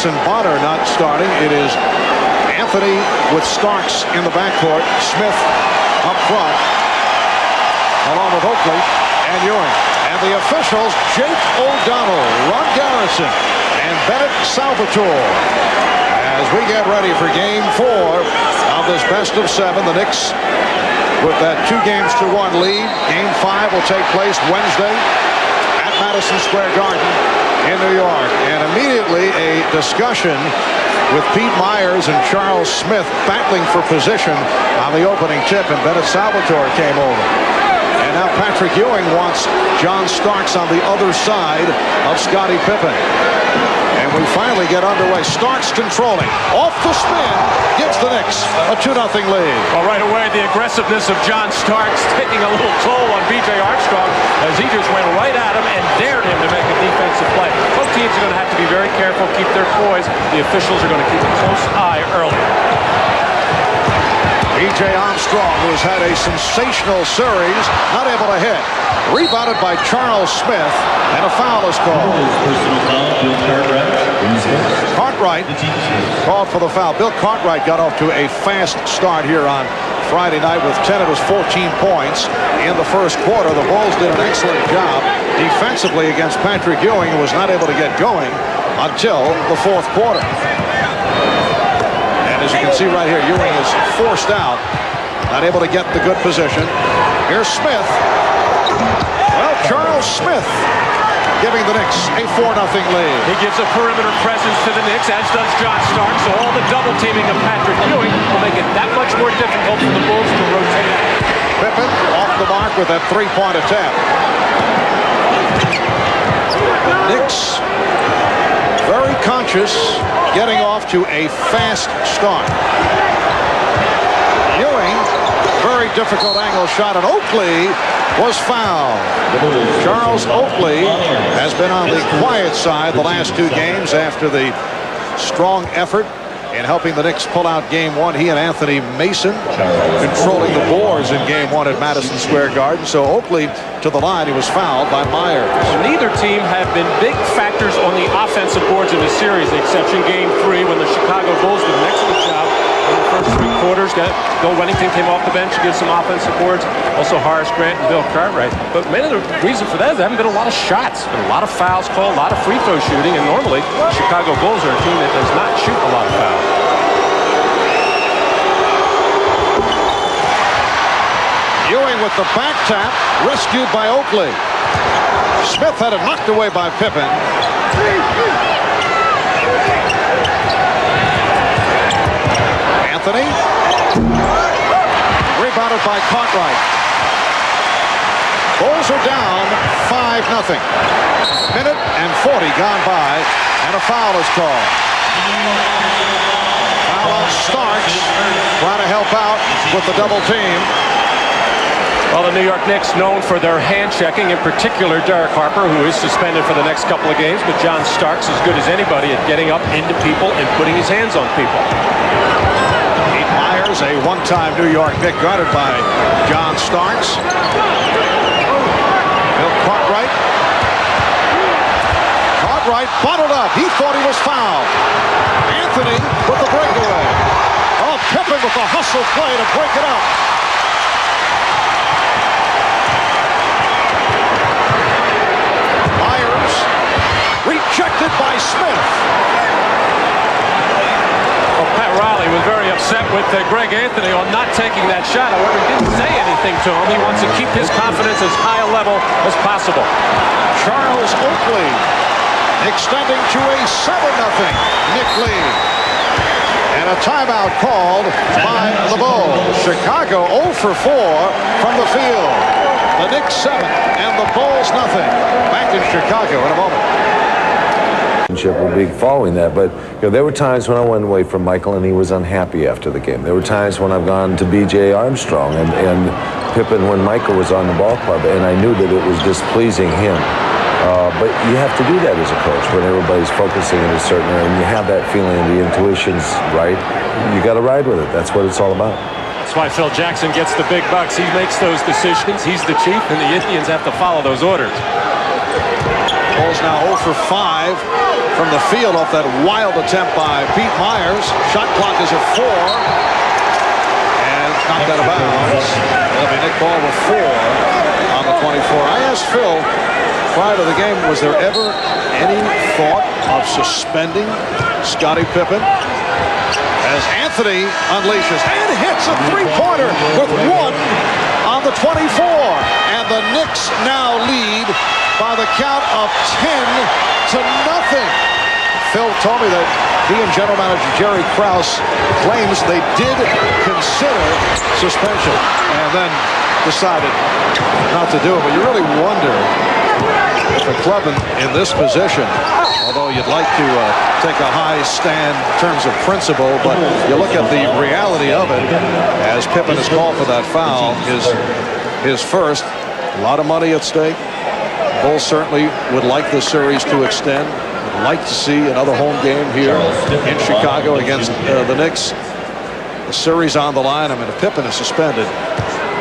and Bonner not starting. It is Anthony with Starks in the backcourt. Smith up front, along with Oakley and Ewing. And the officials, Jake O'Donnell, Ron Garrison, and Bennett Salvatore. As we get ready for Game 4 of this best-of-7, the Knicks with that 2-1 lead. Game 5 will take place Wednesday at Madison Square Garden in New York. And immediately a discussion with Pete Myers and Charles Smith battling for position on the opening tip, and Bennett Salvatore came over. And now Patrick Ewing wants John Starks on the other side of Scottie Pippen. And we finally get underway. Starks controlling. Off the spin. Gives the Knicks a 2-0 lead. Well, right away, the aggressiveness of John Starks taking a little toll on B.J. Armstrong as he just went right at him and dared him to make a defensive play. Both teams are going to have to be very careful, keep their poise. The officials are going to keep a close eye early. B.J. Armstrong, who's had a sensational series, not able to hit. Rebounded by Charles Smith, and a foul is called. Cartwright called for the foul. Bill Cartwright got off to a fast start here on Friday night with 10 of his 14 points in the first quarter. The Bulls did an excellent job defensively against Patrick Ewing, who was not able to get going until the fourth quarter. And as you can see right here, Ewing is forced out, not able to get the good position. Here's Smith. Well, Charles Smith giving the Knicks a 4-0 lead. He gives a perimeter presence to the Knicks, as does John Starks. So all the double teaming of Patrick Ewing will make it that much more difficult for the Bulls to rotate. Pippen off the mark with that three-point attempt. The Knicks very conscious, getting off to a fast start. Ewing, very difficult angle shot, and Oakley was fouled. Charles Oakley has been on the quiet side the last two games after the strong effort in helping the Knicks pull out Game 1. He and Anthony Mason controlling the boards in Game 1 at Madison Square Garden. So Oakley to the line. He was fouled by Myers. Neither team have been big factors on the offensive boards in the series, the exception Game 3 when the Chicago Bulls did an excellent job in the first 3 quarters. Bill Wennington came off the bench to give some offensive boards. Also Horace Grant and Bill Cartwright. But mainly the reason for that is there haven't been a lot of shots. Been a lot of fouls called, a lot of free throw shooting, and normally the Chicago Bulls are a team that does not shoot a lot of fouls. Ewing with the back tap, rescued by Oakley. Smith had it knocked away by Pippen. Anthony. Rebounded by Cartwright. Bulls are down 5-0. Minute and 40 gone by, and a foul is called. Foul on Starks, trying to help out with the double team. Well, the New York Knicks known for their hand checking, in particular Derek Harper, who is suspended for the next couple of games, but John Starks as good as anybody at getting up into people and putting his hands on people. Pete Myers, a one-time New York Knick, guarded by John Starks. Bill Cartwright. Cartwright bottled up. He thought he was fouled. Anthony with the breakaway. Oh, Pippen with the hustle play to break it up. Rejected by Smith. Well, Pat Riley was very upset with Greg Anthony on not taking that shot. However, he didn't say anything to him. He wants to keep his confidence as high a level as possible. Charles Oakley extending to a 7-0 Knick lead. And a timeout called by the Bulls. Chicago 0 for 4 from the field. The Knicks 7 and the Bulls nothing. Back in Chicago in a moment. Will be following that, but there were times when I went away from Michael and he was unhappy after the game. There were times when I've gone to B.J. Armstrong and Pippen when Michael was on the ball club, and I knew that it was displeasing him. But you have to do that as a coach when everybody's focusing in a certain area, and you have that feeling, the intuition's right. You got to ride with it. That's what it's all about. That's why Phil Jackson gets the big bucks. He makes those decisions. He's the chief, and the Indians have to follow those orders. Bulls now 0 for 5 from the field off that wild attempt by Pete Myers. Shot clock is at 4. And knocked out of bounds. It'll be Nick Ball with 4 on the 24. I asked Phil prior to the game, was there ever any thought of suspending Scottie Pippen? As Anthony unleashes and hits a three-pointer with 1 on the 24. And the Knicks now lead by the count of 10-0. Phil told me that he and general manager Jerry Krause claims they did consider suspension and then decided not to do it. But you really wonder if a club in this position, although you'd like to take a high stand in terms of principle, but you look at the reality of it, as Pippen has called for that foul, his first, a lot of money at stake. Bulls certainly would like this series to extend. Would like to see another home game here in Chicago against the Knicks. The series on the line. I mean, if Pippen is suspended,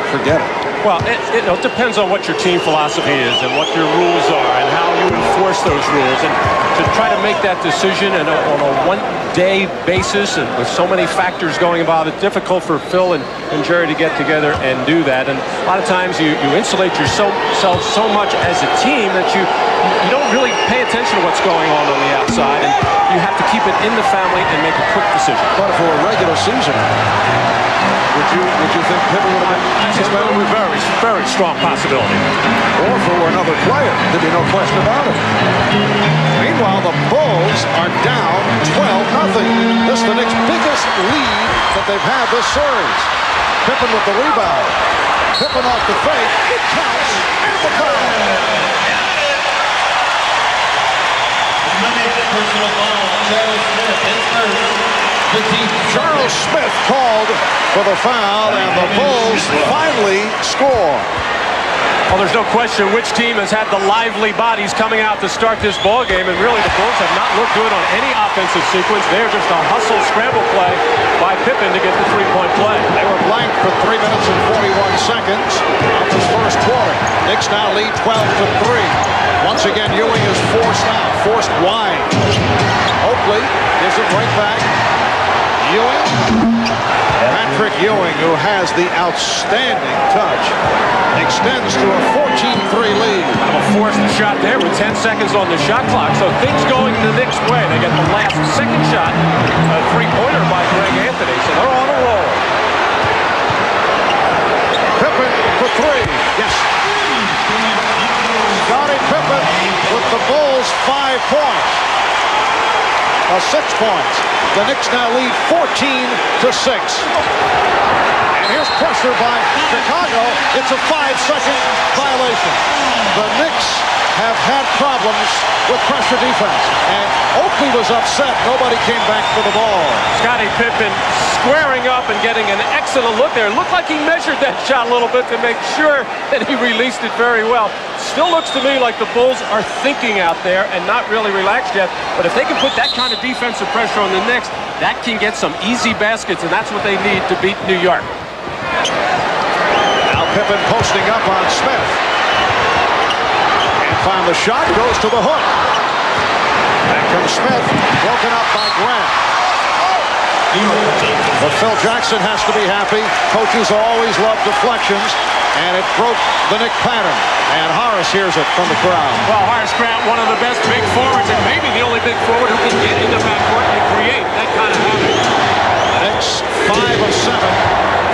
forget it. Well, it depends on what your team philosophy is and what your rules are and how you enforce those rules. And to try to make that decision on a one-day basis and with so many factors going about, it's difficult for Phil and Jerry to get together and do that. And a lot of times you insulate yourself so much as a team that you don't really pay attention to what's going on the outside, and you have to keep it in the family and make a quick decision. But for a regular season, would you think Pippen would have been suspended? A very, very strong possibility. Or for another player, there'd be no question about it. Meanwhile, the Bulls are down 12-0. This is the Knicks' biggest lead that they've had this series. Pippen with the rebound. Pippen off the fake. It counts. And the foul. Personal foul. Charles Smith is first. Charles Smith called for the foul, and the Bulls finally score. Well, there's no question which team has had the lively bodies coming out to start this ball game, and really the Bulls have not looked good on any offensive sequence. They're just a hustle scramble play by Pippen to get the three-point play. They were blank for 3 minutes and 41 seconds of this first quarter. Knicks now lead 12-3. Once again, Ewing is forced wide. Oakley gives it right back. Ewing. Patrick Ewing, who has the outstanding touch, extends to a 14-3 lead. A forced shot there with 10 seconds on the shot clock. So things going the Knicks' way. They get the last second shot, a three-pointer by Greg Anthony. So they're on a roll. Pippen for 3. Yes. Scottie Pippen with the Bulls 5 points. 6 points. The Knicks now lead 14-6. And here's pressure by Chicago. It's a 5-second violation. The Knicks have had problems with pressure defense. And Oakley was upset. Nobody came back for the ball. Scottie Pippen squaring up and getting an excellent look there. Looked like he measured that shot a little bit to make sure that he released it very well. Still looks to me like the Bulls are thinking out there and not really relaxed yet. But if they can put that kind of defensive pressure on the Knicks, that can get some easy baskets, and that's what they need to beat New York. Now Pippen posting up on Smith. And found the shot, goes to the hook. Back comes Smith, broken up by Grant. But Phil Jackson has to be happy. Coaches always love deflections, and it broke the Knick pattern. And Horace hears it from the crowd. Well, Horace Grant, one of the best big forwards, and maybe the only big forward who can get in the backcourt and create that kind of habit. The Knicks 5 of 7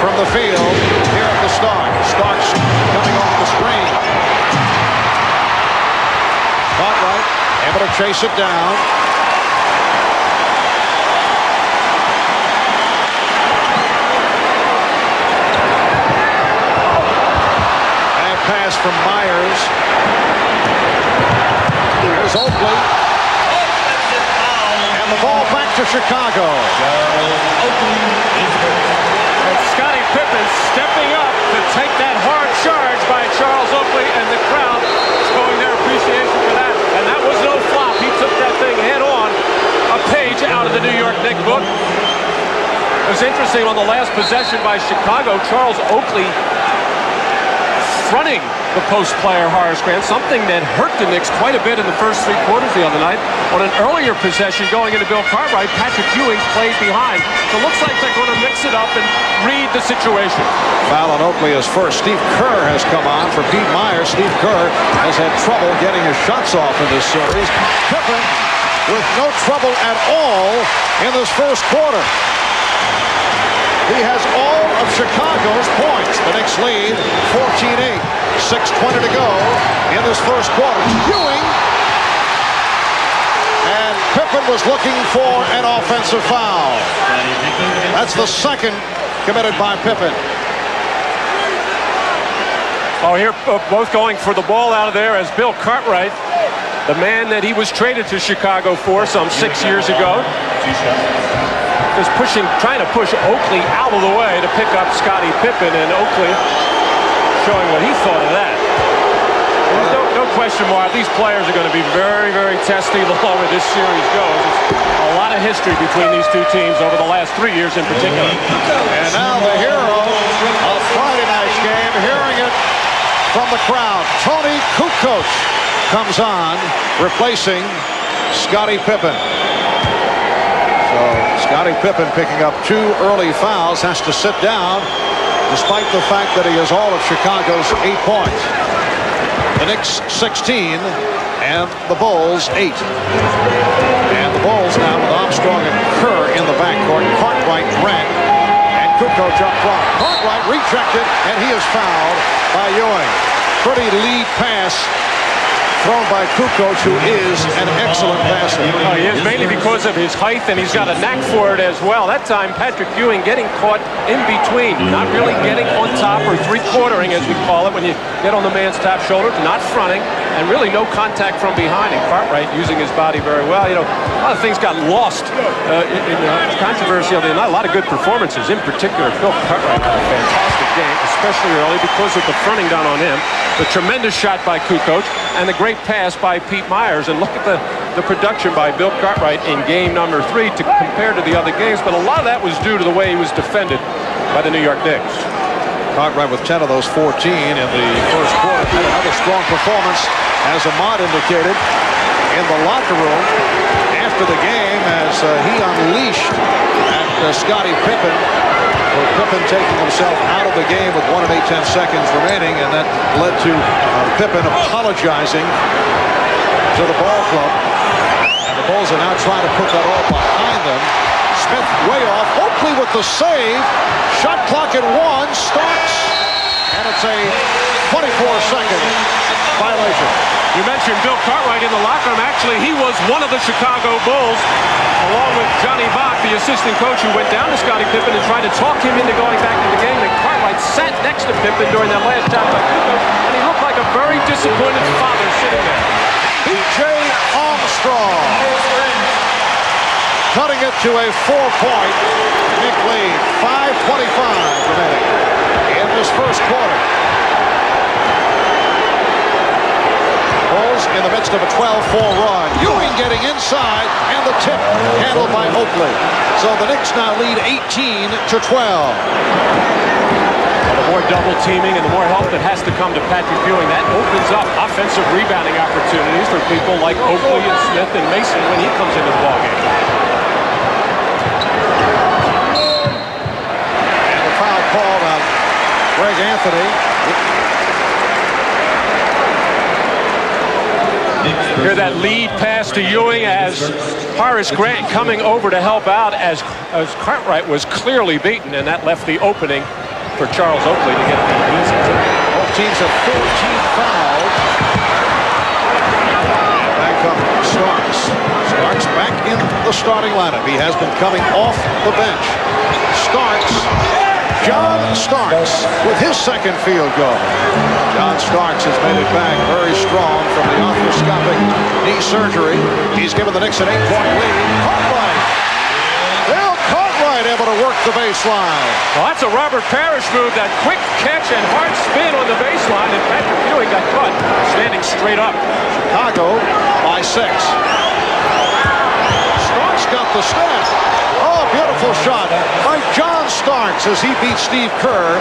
from the field here at the start. Starks coming off the screen. Caught right, able to chase it down. Pass from Myers. Here's Oakley. And the ball back to Chicago. And Scottie Pippen stepping up to take that hard charge by Charles Oakley, and the crowd showing their appreciation for that. And that was no flop. He took that thing head on, a page out of the New York Knicks book. It was interesting on the last possession by Chicago, Charles Oakley fronting the post player Horace Grant, something that hurt the Knicks quite a bit in the first 3 quarters the other night. On an earlier possession going into Bill Cartwright, Patrick Ewing played behind. So it looks like they're going to mix it up and read the situation. Foul on Oakley is first. Steve Kerr has come on for Pete Myers. Steve Kerr has had trouble getting his shots off in this series. Pippen with no trouble at all in this first quarter. He has all of Chicago's points. The Knicks lead 14-8. 6:20 to go in this first quarter. Ewing. And Pippen was looking for an offensive foul. That's the second committed by Pippen. Oh, here both going for the ball out of there as Bill Cartwright, the man that he was traded to Chicago for some 6 years ago, is trying to push Oakley out of the way to pick up Scottie Pippen, and Oakley showing what he thought of that. There's no question why these players are going to be very, very testy the longer this series goes. It's a lot of history between these two teams over the last 3 years in particular. And now the hero of Friday night's game, hearing it from the crowd. Tony Kukoc comes on, replacing Scottie Pippen. So Scottie Pippen picking up 2 early fouls, has to sit down despite the fact that he has all of Chicago's 8 points. The Knicks 16 and the Bulls 8. And the Bulls now with Armstrong and Kerr in the backcourt. Cartwright, Grant, and Kukoc up front. Cartwright rejected, and he is fouled by Ewing. Pretty lead pass thrown by Kukoc, who is an excellent passer. Oh, he is, mainly because of his height, and he's got a knack for it as well. That time, Patrick Ewing getting caught in between, not really getting on top or three-quartering, as we call it, when you get on the man's top shoulder, not fronting, and really no contact from behind. And Cartwright using his body very well. You know, a lot of things got lost in controversy of the night. A lot of good performances, in particular, Bill Cartwright had a fantastic game, especially early because of the fronting down on him. The tremendous shot by Kukoc and the great pass by Pete Myers. And look at the production by Bill Cartwright in game number 3 to compare to the other games. But a lot of that was due to the way he was defended by the New York Knicks. Cartwright with 10 of those 14 in the first quarter. Had another strong performance, as Ahmad indicated, in the locker room after the game as he unleashed at Scottie Pippen. With Pippen taking himself out of the game with 1 8/10 seconds remaining, and that led to Pippen apologizing to the ball club. And the Bulls are now trying to put that all behind them. Smith way off. Oakley with the save. Shot clock at 1. Starks. And it's a 24-second violation. You mentioned Bill Cartwright in the locker room. Actually, he was one of the Chicago Bulls, along with Johnny Bach, the assistant coach, who went down to Scottie Pippen and tried to talk him into going back to the game. And Cartwright sat next to Pippen during that last shot by Kukoc, and he looked like a very disappointed father sitting there. B.J. Armstrong cutting it to a 4-point Knick lead. 5:25 remaining in this first quarter. Bulls in the midst of a 12-4 run. Ewing getting inside, and the tip handled by Oakley. So the Knicks now lead 18-12. The more double teaming and the more help that has to come to Patrick Ewing, that opens up offensive rebounding opportunities for people like Oakley and Smith and Mason when he comes into the ballgame. And the foul called on Greg Anthony. Hear that lead pass to Ewing as Horace Grant coming over to help out as Cartwright was clearly beaten, and that left the opening for Charles Oakley to get the easy tip. Both teams have 14 fouls. And back comes Starks. Starks back in the starting lineup. He has been coming off the bench. John Starks with his second field goal. John Starks has made it back very strong from the arthroscopic knee surgery. He's given the Knicks an 8-point lead. Cartwright. Bill Cartwright able to work the baseline. Well, that's a Robert Parrish move, that quick catch and hard spin on the baseline, and Patrick Ewing got caught standing straight up. Chicago by 6. Starks got the step. Oh, beautiful beautiful shot by John Starks as he beats Steve Kerr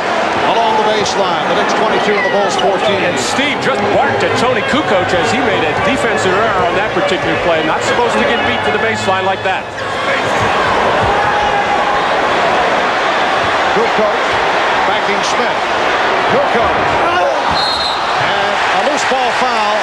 along the baseline. The Knicks 22 and the Bulls 14. And Steve just barked at Tony Kukoc as he made a defensive error on that particular play. Not supposed to get beat to the baseline like that. Kukoc backing Smith. Kukoc. And a loose ball foul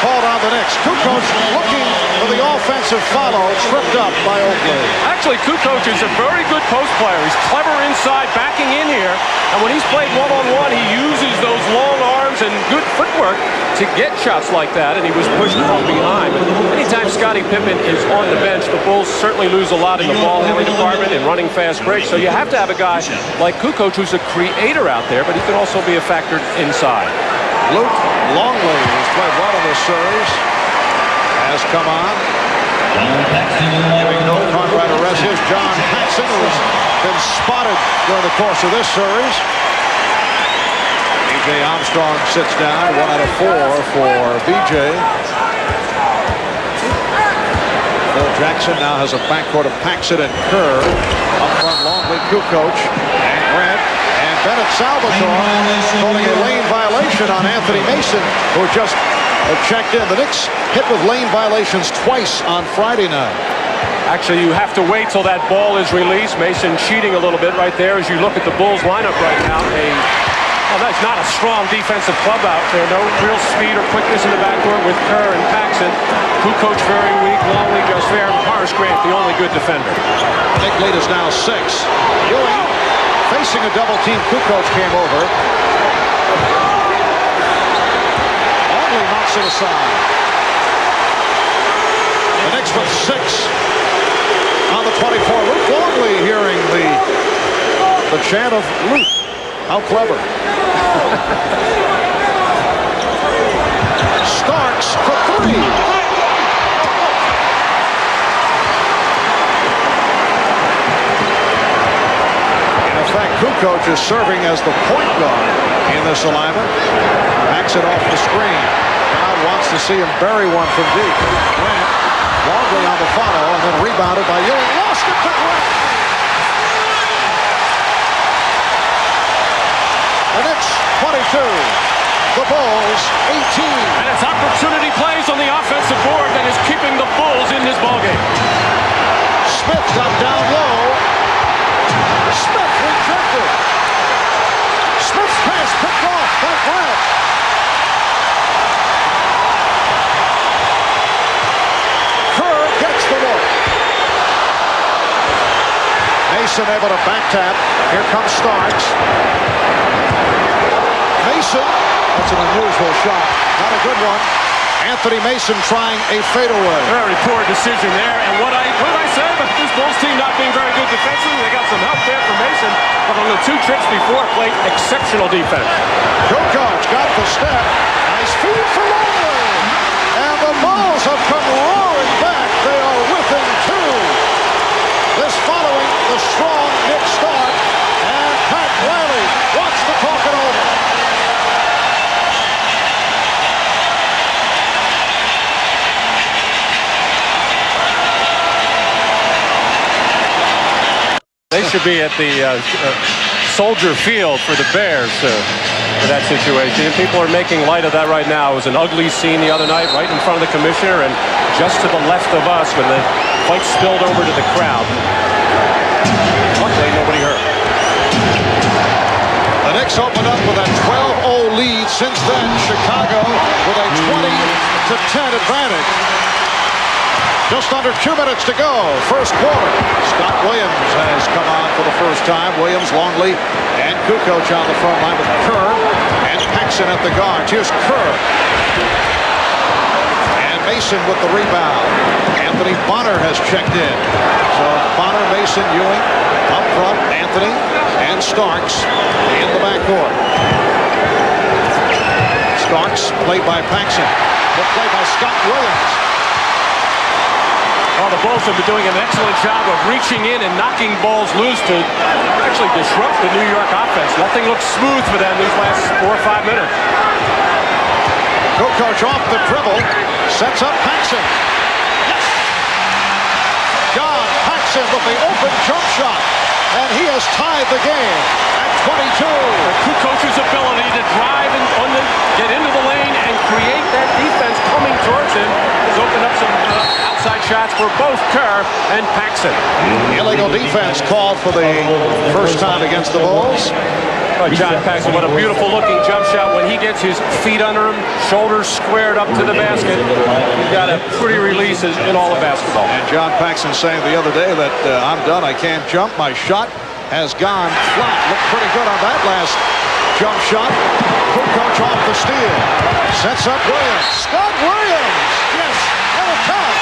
called on the Knicks. Kukoc looking for the offensive follow, tripped up by Oakley. Actually, Kukoc is a very good post player. He's clever inside, backing in here. And when he's played one-on-one, he uses those long arms and good footwork to get shots like that. And he was pushed from behind. But anytime Scottie Pippen is on the bench, the Bulls certainly lose a lot in the ball handling department and running fast breaks. So you have to have a guy like Kukoc who's a creator out there, but he can also be a factor inside. Luke Longley has played well in this series. Has come on. Giving no Conrad a rest. Here's John Paxson, who has been spotted during the course of this series. B.J. Armstrong sits down. 1 out of 4 for B.J. Phil Jackson now has a backcourt of Paxson and Kerr. Up front, Longley, Kukoc, and Grant. And Bennett Salvatore calling a lane violation on Anthony Mason, who just checked in. The Knicks hit with lane violations twice on Friday night. Actually, you have to wait till that ball is released. Mason cheating a little bit right there as you look at the Bulls lineup right now. That's not a strong defensive club out there. No real speed or quickness in the backcourt with Kerr and Paxson. Kukoc very weak. Longley just fair. And Horace Grant the only good defender. Knick lead is now 6. Ewing facing a double team. Kukoc came over. Oakley knocks it aside. The Knicks with 6 on the 24. Luke Longley hearing the chant of Luke. How clever. Starks for 3. In effect, Kukoc is serving as the point guard in this alignment. Backs it off the screen. Now wants to see him bury one from deep. Grant, Longley on the follow, and then rebounded by Ewing. Lost it to Grant. The Knicks 22, the Bulls 18. And it's opportunity plays on the offensive board that is keeping the Bulls in this ballgame. Smith got down low. Smith rejected. Smith's pass picked off by Grant. Kerr gets the look. Mason able to back tap. Here comes Starks. Mason, that's an unusual shot. Not a good one. Anthony Mason trying a fadeaway. Very poor decision there. And what I said about this Bulls team not being very good defensively, they got some help there from Mason. But on the 2 trips before, played exceptional defense. Kukoc got the step. Nice feed for Longley. And the Bulls have come roaring back. They are within 2. This following the strong Knicks start. And Pat Riley wants to talk it over. They should be at the Soldier Field for the Bears for that situation. And people are making light of that right now. It was an ugly scene the other night right in front of the commissioner and just to the left of us when the fight spilled over to the crowd. Luckily, nobody hurt. The Knicks opened up with a 12-0 lead. Since then, Chicago with a 20-10 advantage. Just under 2 minutes to go. First quarter. Scott Williams has come on for the first time. Williams, Longley, and Kukoc on the front line with Kerr and Paxson at the guards. Here's Kerr. And Mason with the rebound. Anthony Bonner has checked in. So Bonner, Mason, Ewing up front. Anthony and Starks in the backcourt. Starks played by Paxson. The play by Scott Williams. Well, the Bulls have been doing an excellent job of reaching in and knocking balls loose to actually disrupt the New York offense. Nothing looks smooth for them these last 4 or 5 minutes. Kukoc off the dribble, sets up Paxson. Yes! John Paxson in with the open jump shot, and he has tied the game at 22. Kukoc's ability to drive and get into the lane and create that defense coming towards him has opened up some outside shots for both Kerr and Paxson. Illegal defense called for the first time against the Bulls. John Paxson, what a beautiful looking jump shot when he gets his feet under him, shoulders squared up to the basket. He's got a pretty release in all of basketball. And John Paxson saying the other day that I'm done, I can't jump, my shot has gone flat. Looked pretty good on that last jump shot. Kukoc off the steal. Sets up Williams. Scott Williams! Yes, and it counts.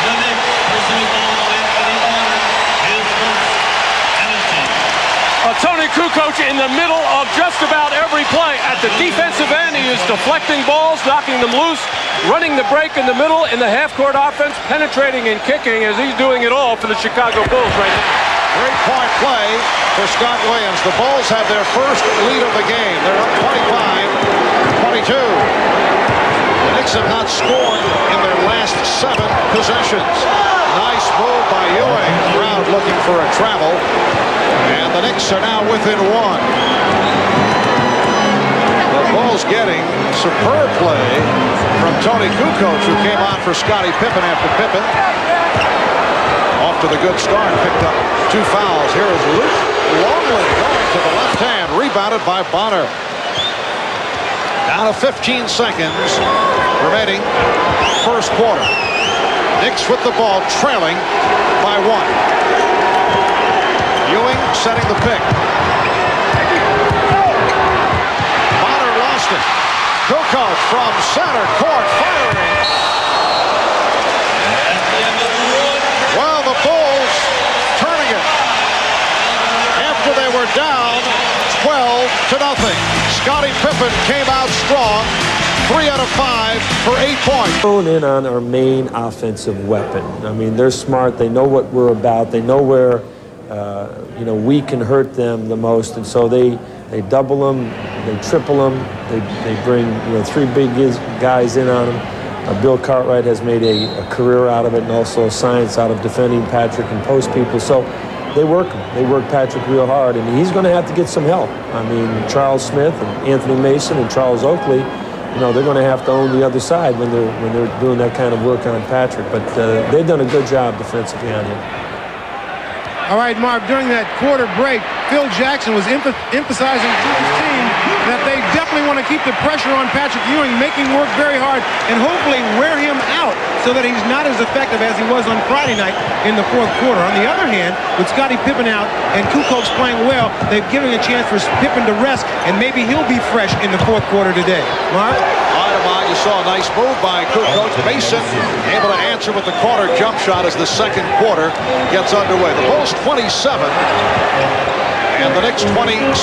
The Knicks pursuing ball on Anthony Bonner. His first penalty. Tony Kukoc in the middle of just about every play. At the defensive end, he is deflecting balls, knocking them loose, running the break in the middle in the half-court offense, penetrating and kicking as he's doing it all for the Chicago Bulls right now. Great point play for Scott Williams. The Bulls have their first lead of the game. They're up 25-22. The Knicks have not scored in their last 7 possessions. Nice move by Ewing. Crowd looking for a travel. And the Knicks are now within 1. The Bulls getting superb play from Tony Kukoc, who came on for Scottie Pippen after Pippen. Off to the good start, picked up 2 fouls. Here is Luke Longley going to the left hand, rebounded by Bonner. Down to 15 seconds remaining first quarter. Knicks with the ball, trailing by 1. Ewing setting the pick. Bonner lost it. Kukoc from center court firing. Well, the Bulls turning it after they were down 12-0. Scottie Pippen came out strong. 3 out of 5 for 8 points. Hone in on our main offensive weapon. I mean, they're smart. They know what we're about. They know where we can hurt them the most, and so they double them, they triple them, they bring 3 big guys in on them. Bill Cartwright has made a career out of it, and also a science out of defending Patrick and post people. So they work him. They work Patrick real hard, and he's going to have to get some help. I mean, Charles Smith and Anthony Mason and Charles Oakley, they're going to have to own the other side when they're doing that kind of work on Patrick. But they've done a good job defensively on him. All right, Mark, during that quarter break, Phil Jackson was emphasizing to his team that they definitely want to keep the pressure on Patrick Ewing, making work very hard, and hopefully wear him out so that he's not as effective as he was on Friday night in the fourth quarter. On the other hand, with Scottie Pippen out and Kukoc playing well, they've given a chance for Pippen to rest, and maybe he'll be fresh in the fourth quarter today. Mark? You saw a nice move by Kukoc. Mason able to answer with the corner jump shot as the second quarter gets underway. The Bulls 27 and the Knicks 26.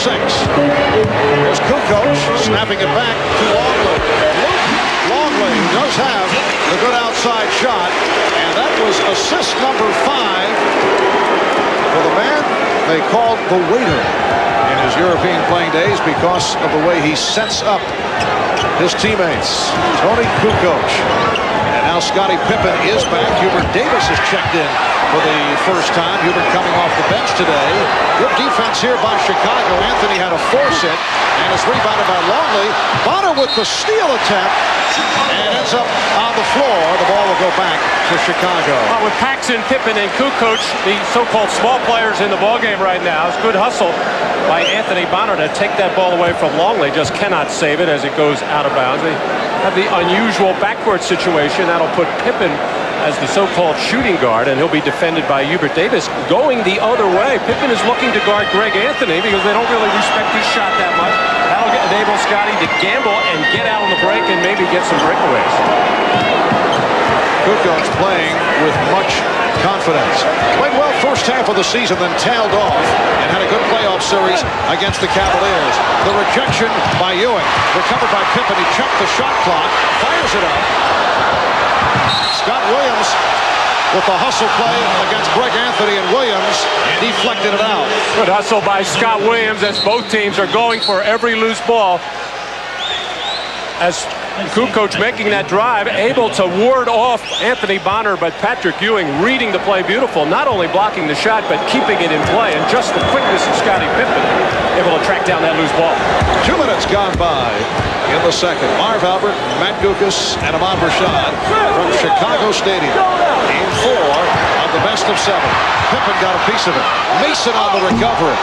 Here's Kukoc snapping it back to Oakley. Longley does have the good outside shot, and that was assist number 5 for the man they called the waiter in his European playing days because of the way he sets up his teammates. Tony Kukoc. And now Scottie Pippen is back. Hubert Davis has checked in for the first time. Hubert coming off the bench today. Good defense here by Chicago. Anthony had a force it and is rebounded by Longley. Bonner with the steal attempt and ends up on the floor. The ball will go back to Chicago. Well, with Paxson, Pippen, and Kukoc, the so-called small players in the ballgame right now, it's good hustle by Anthony Bonner to take that ball away from Longley. Just cannot save it as it goes out of bounds. They have the unusual backcourt situation. That'll put Pippen as the so-called shooting guard, and he'll be defended by Hubert Davis going the other way. Pippen is looking to guard Greg Anthony because they don't really respect his shot that much. That'll enable Scottie to gamble and get out on the break and maybe get some breakaways. Kukoc playing with much confidence. Played well first half of the season, then tailed off and had a good playoff series against the Cavaliers. The rejection by Ewing. Recovered by Pippen. He checked the shot clock. Fires it up. Scott Williams with the hustle play against Greg Anthony, and Williams deflected it out. Good hustle by Scott Williams as both teams are going for every loose ball. As Kukoc making that drive, able to ward off Anthony Bonner, but Patrick Ewing reading the play beautiful, not only blocking the shot, but keeping it in play. And just the quickness of Scottie Pippen, able to track down that loose ball. 2 minutes gone by in the second. Marv Albert, Matt Guokas, and Ahmad Rashad from Chicago Stadium. Game 4 of the best of 7. Pippen got a piece of it. Mason on the recovery.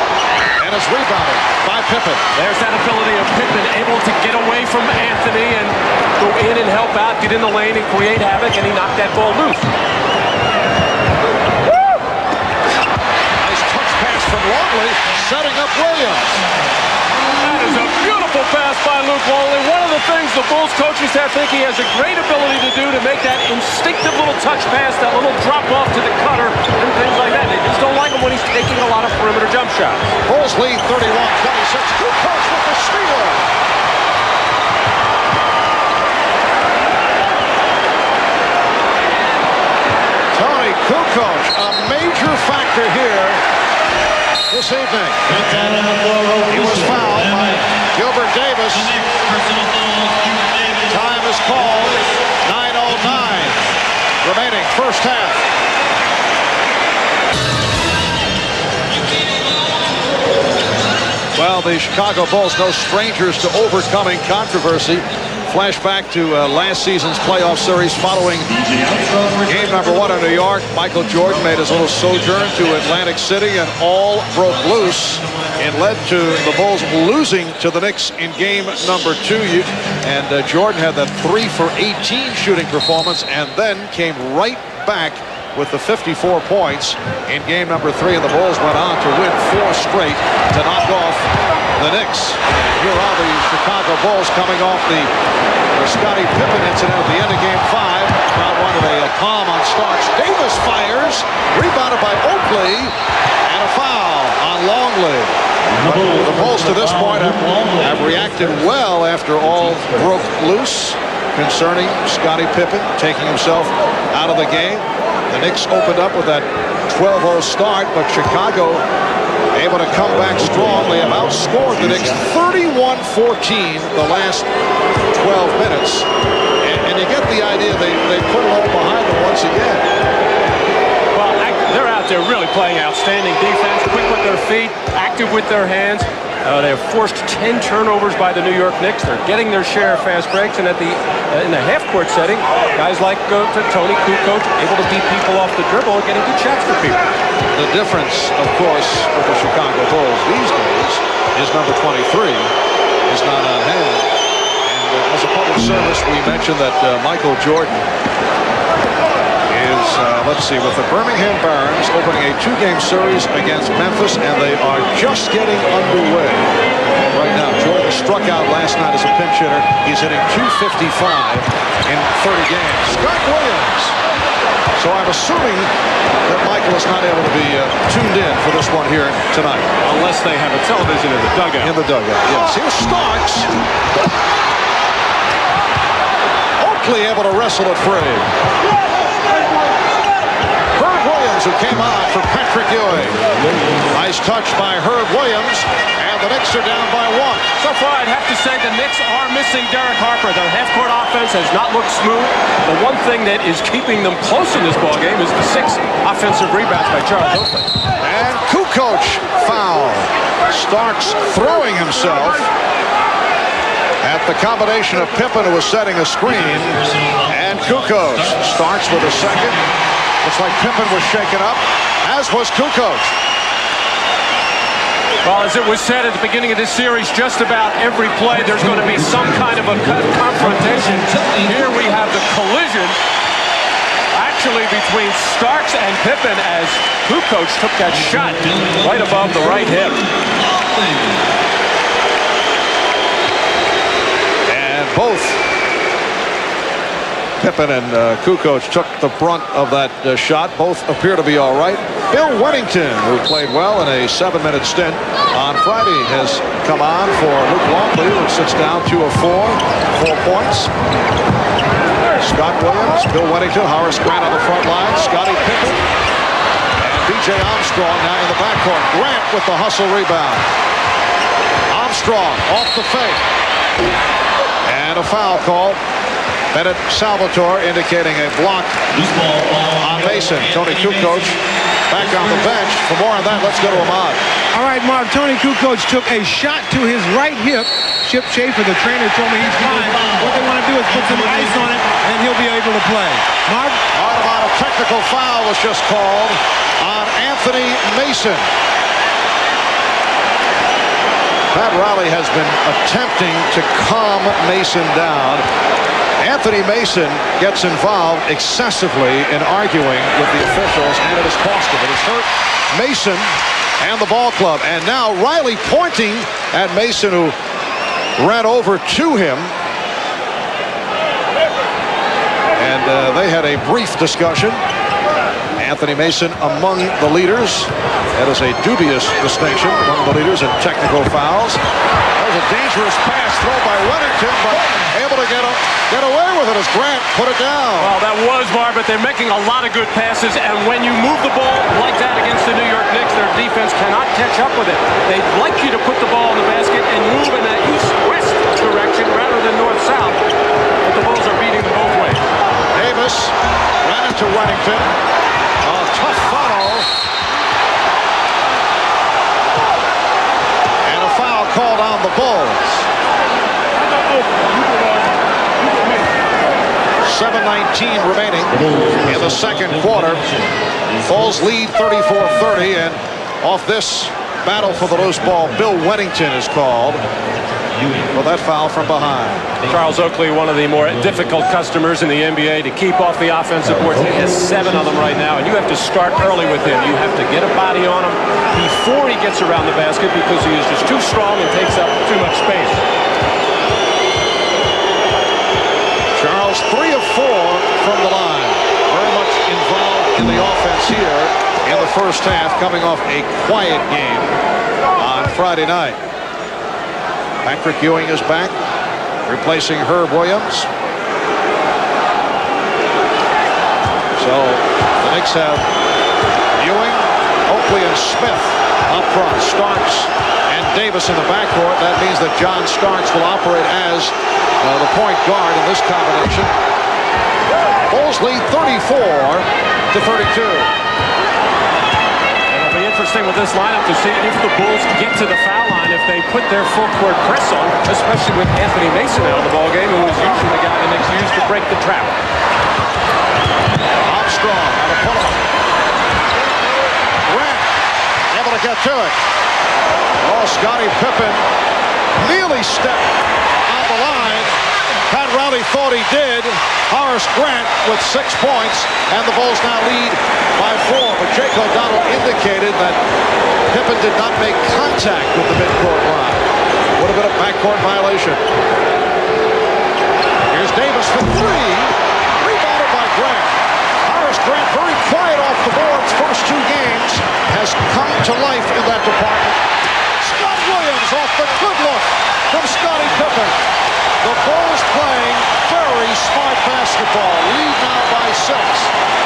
And it's rebounded by Pippen. There's that ability of Pippen able to get away from Anthony and go in and help out, get in the lane and create havoc, and he knocked that ball loose. Nice touch pass from Oakley, setting up Williams. That is a beautiful pass by Luke Longley. One of the things the Bulls coaching staff think he has a great ability to do, to make that instinctive little touch pass, that little drop off to the cutter, and things like that. They just don't like him when he's taking a lot of perimeter jump shots. Bulls lead 31-26. Kukoc with the steal. Tony Kukoc, a major factor here this evening. He was fouled by Gilbert Davis. Time is called. 9:09 remaining, first half. Well, the Chicago Bulls, no strangers to overcoming controversy. Flashback to last season's playoff series following game number 1 in New York. Michael Jordan made his little sojourn to Atlantic City, and all broke loose. It led to the Bulls losing to the Knicks in game number 2. And Jordan had that 3 for 18 shooting performance, and then came right back with the 54 points in game number 3. And the Bulls went on to win 4 straight to knock off the Knicks. And here are the Chicago Bulls coming off the Scottie Pippen incident at the end of game 5. Crowd wanted a palm on Starks. Davis fires, rebounded by Oakley, and a foul on Longley. But the Bulls to this point have reacted well after all broke loose concerning Scottie Pippen taking himself out of the game. The Knicks opened up with that 12-0 start, but Chicago able to come back strong. They have outscored the Knicks 31-14 the last 12 minutes. And you get the idea they put it all behind them once again. Well, they're out there really playing outstanding defense, quick with their feet, active with their hands. They have forced 10 turnovers by the New York Knicks. They're getting their share of fast breaks, and in the half-court setting, guys like Tony Kukoc able to beat people off the dribble and getting good shots for people. The difference, of course, with the Chicago Bulls these days is number 23 is not on hand. And as a public service, we mentioned that Michael Jordan is, let's see, with the Birmingham Barons opening a 2-game series against Memphis, and they are just getting underway right now. Jordan struck out last night as a pinch hitter. He's hitting .255 in 30 games. Scott Williams. So I'm assuming that Michael is not able to be tuned in for this one here tonight. Unless they have a television in the dugout. In the dugout, yes. Here's Starks. Oakley able to wrestle it free. Who came on for Patrick Ewing. Nice touch by Herb Williams, and the Knicks are down by 1. So far, I'd have to say the Knicks are missing Derek Harper. Their half-court offense has not looked smooth. The one thing that is keeping them close in this ballgame is the 6 offensive rebounds by Charles Oakley. And Kukoc foul. Starks throwing himself at the combination of Pippen, who was setting a screen, and Kukoc. Starks with a second. Looks like Pippen was shaken up, as was Kukoc. Well, as it was said at the beginning of this series, just about every play there's going to be some kind of a confrontation. Here we have the collision actually between Starks and Pippen, as Kukoc took that shot right above the right hip. And both Pippen and Kukoc took the brunt of that shot. Both appear to be all right. Bill Wennington, who played well in a 7-minute stint on Friday, has come on for Luke Longley, who sits down 2 of 4 points. Scott Williams, Bill Wennington, Horace Grant on the front line, Scottie Pippen, and B.J. Armstrong now in the backcourt. Grant with the hustle rebound. Armstrong off the fake. And And a foul call. Bennett Salvatore indicating a block on Mason. Tony Kukoc back on the bench. For more on that, let's go to Ahmad. All right, Marv, Tony Kukoc took a shot to his right hip. Chip Schaefer, the trainer, told me he's fine. What they want to do is put some ice on it, and he'll be able to play. Marv? A technical foul was just called on Anthony Mason. Pat Riley has been attempting to calm Mason down. Anthony Mason gets involved excessively in arguing with the officials, and it has cost him. It has hurt Mason and the ball club. And now Riley pointing at Mason, who ran over to him. And they had a brief discussion. Anthony Mason among the leaders. That is a dubious distinction among the leaders in technical fouls. That was a dangerous pass thrown by Wennington, but able to get away with it as Grant put it down. Well, that was, Marv, but they're making a lot of good passes, and when you move the ball like that against the New York Knicks, their defense cannot catch up with it. They'd like you to put the ball in the basket and move in that east-west direction rather than north-south, but the Bulls are beating them both ways. Davis ran into Wennington. A tough foul. And a foul called on the Bulls. 7:19 remaining in the second quarter. Bulls lead 34-30, and off this battle for the loose ball, Bill Wennington is called for that foul from behind. Charles Oakley, one of the more difficult customers in the NBA to keep off the offensive boards. He has 7 of them right now, and you have to start early with him. You have to get a body on him before he gets around the basket because he is just too strong and takes up too much space. Charles 3 of 4 from the line. Very much involved in the offense here in the first half, coming off a quiet game on Friday night. Patrick Ewing is back, replacing Herb Williams. So the Knicks have Ewing, Oakley, and Smith up front. Starks and Davis in the backcourt. That means that John Starks will operate as the point guard in this combination. Bulls lead 34-32. It'll be interesting with this lineup to see if the Bulls get to the foul line, if they put their full court press on, especially with Anthony Mason out of the ballgame, who is usually the guy the Knicks use to break the trap. Armstrong on a pull-up. Grant able to get to it. Oh, Scottie Pippen nearly stepped on the line. Pat Riley thought he did. Horace Grant with 6 points, and the Bulls now lead by 4. But Jake O'Donnell indicated that Pippen did not make contact with the midcourt line. Would have been a backcourt violation. Here's Davis for 3. Rebounded by Grant. Horace Grant, very quiet off the boards. First 2 games, has come to life in that department. Scott Williams off the good look from Scottie Pippen. The Bulls playing very smart basketball. Lead now by 6.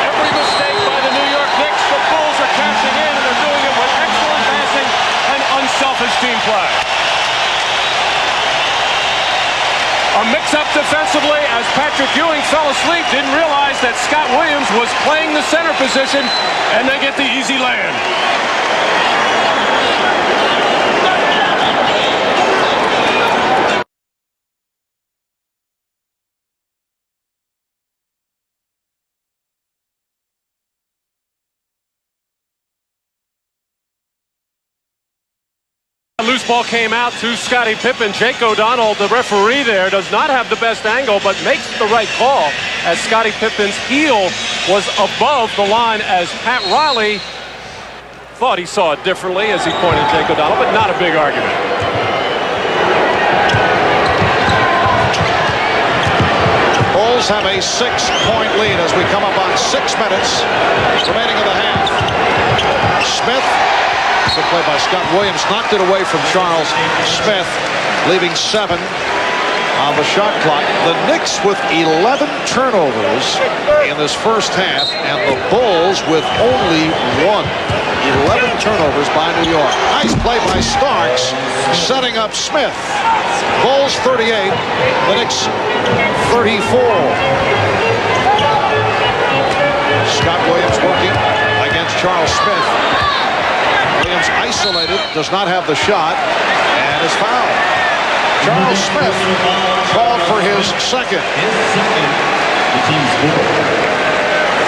Every mistake by the New York Knicks, the Bulls are cashing in, and they're doing it with excellent passing and unselfish team play. A mix-up defensively as Patrick Ewing fell asleep, didn't realize that Scott Williams was playing the center position, and they get the easy land. Loose ball came out to Scottie Pippen. Jake O'Donnell, the referee there, does not have the best angle, but makes the right call as Scottie Pippen's heel was above the line, as Pat Riley thought he saw it differently as he pointed at Jake O'Donnell, but not a big argument. Bulls have a 6-point lead as we come up on 6 minutes remaining in the half. Smith. Good play by Scott Williams. Knocked it away from Charles Smith, leaving 7. on the shot clock. The Knicks with 11 turnovers in this first half, and the Bulls with only 1. 11 turnovers by New York. Nice play by Starks, setting up Smith. Bulls 38, the Knicks 34. Scott Williams working against Charles Smith. Williams isolated, does not have the shot, and is fouled. Charles Smith called for his second.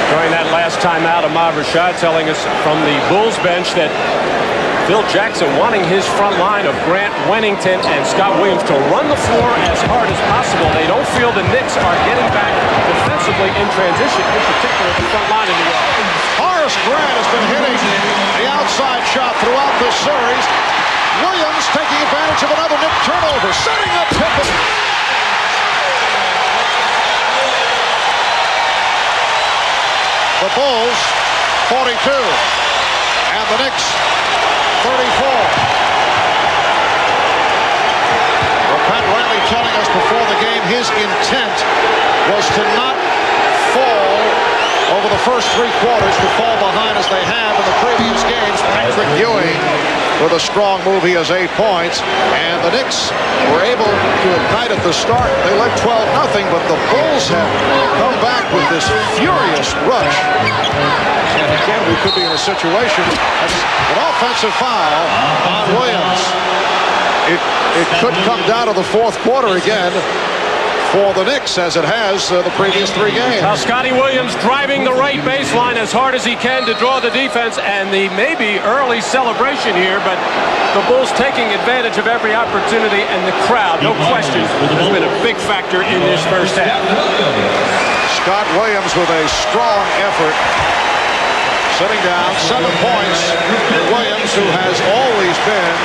During that last timeout, Ahmad Rashad telling us from the Bulls bench that Phil Jackson wanting his front line of Grant, Wennington, and Scott Williams to run the floor as hard as possible. They don't feel the Knicks are getting back defensively in transition, in particular the front line in New York. Horace Grant has been hitting the outside shot throughout this series. Williams taking advantage of another Knick turnover, setting up Pippen. The Bulls 42 and the Knicks 34. Well, Pat Riley telling us before the game his intent was to not fall over the first 3 quarters, to fall behind as they have in the previous games. Patrick Ewing with a strong move. He has 8 points, and the Knicks were able to ignite at the start. They led 12-0, but the Bulls have come back with this furious rush. And again, we could be in a situation, an offensive foul on Williams. It could come down to the 4th quarter again for the Knicks, as it has the previous 3 games. Now Scottie Williams driving the right baseline as hard as he can to draw the defense, and the maybe early celebration here, but the Bulls taking advantage of every opportunity, and the crowd, no question, has been a big factor in this first half. Scott Williams with a strong effort, sitting down, 7 points. Williams, who has always been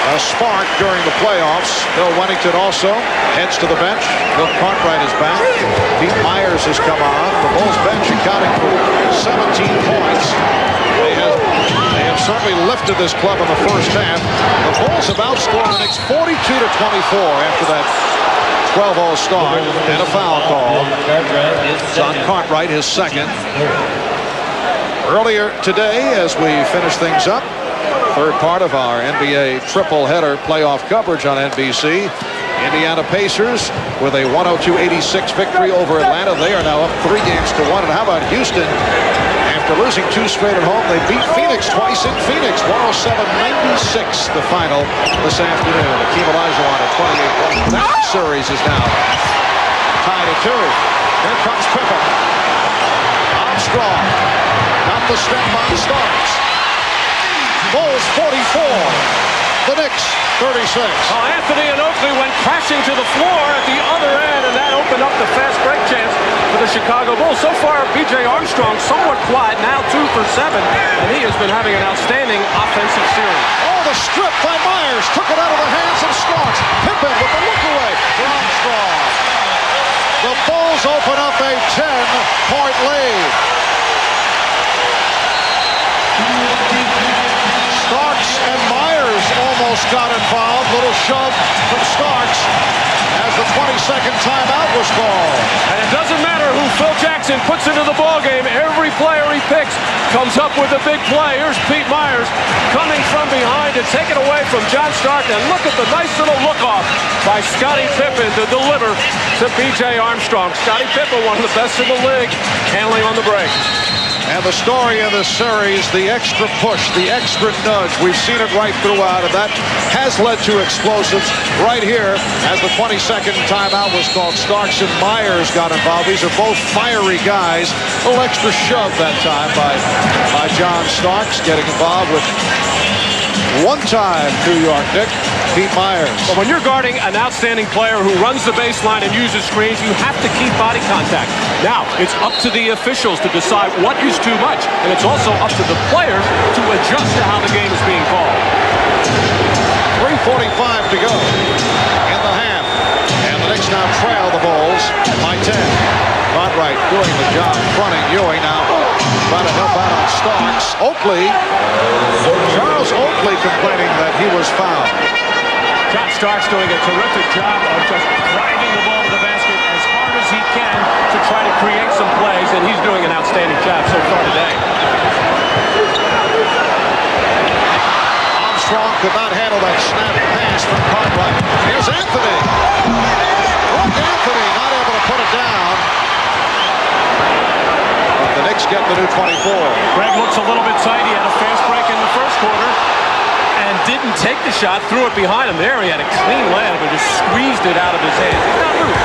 a spark during the playoffs. Bill Wennington also heads to the bench. Bill Cartwright is back. Pete Myers has come on. The Bulls bench accounting for 17 points. They have certainly lifted this club in the first half. The Bulls have outscored the Knicks 42-24 after that 12-0 start, and a foul call. John Cartwright, his second. Earlier today, as we finish things up, third part of our NBA triple-header playoff coverage on NBC. Indiana Pacers with a 102-86 victory over Atlanta. They are now up 3-1. And how about Houston? After losing 2 straight at home, they beat Phoenix twice in Phoenix. 107-96 the final this afternoon. Akeem Olajuwon at 28 points. That series is now tied at 2. Here comes Pippen. Armstrong. Not the step on Starks. Bulls 44, the Knicks 36. Well, Anthony and Oakley went crashing to the floor at the other end, and that opened up the fast break chance for the Chicago Bulls. So far, B.J. Armstrong somewhat quiet, now 2 for 7, and he has been having an outstanding offensive series. Oh, the strip by Myers took it out of the hands of Starks. Pippen with the look away for Armstrong. The Bulls open up a 10-point lead. Starks and Myers almost got involved. Little shove from Starks as the 22nd timeout was called. And it doesn't matter who Phil Jackson puts into the ballgame. Every player he picks comes up with a big play. Here's Pete Myers coming from behind to take it away from John Stark. And look at the nice little look-off by Scottie Pippen to deliver to B.J. Armstrong. Scottie Pippen, one of the best in the league, handling on the break. And the story of this series, the extra push, the extra nudge. We've seen it right throughout, and that has led to explosives right here as the 22nd timeout was called. Starks and Myers got involved. These are both fiery guys. A little extra shove that time by John Starks, getting involved with one-time New York Knick, Pete Myers. But when you're guarding an outstanding player who runs the baseline and uses screens, you have to keep body contact. Now, it's up to the officials to decide what is too much, and it's also up to the players to adjust to how the game is being called. 3:45 to go in the half, and the Knicks now trail the Bulls by 10. Cartwright doing the job, fronting Ewing now, trying to help out on Starks. Oakley, Charles Oakley complaining that he was fouled. John Starks doing a terrific job of just driving the ball to the basket as hard as he can to try to create some plays, and he's doing an outstanding job so far today. Armstrong could not handle that snap pass from Cartwright. Here's Anthony. Look, Anthony not able to put it down. But the Knicks get the new 24. Greg looks a little bit tight. He had a fast break in the first quarter and didn't take the shot, threw it behind him. There he had a clean layup and just squeezed it out of his hands. He's not moving.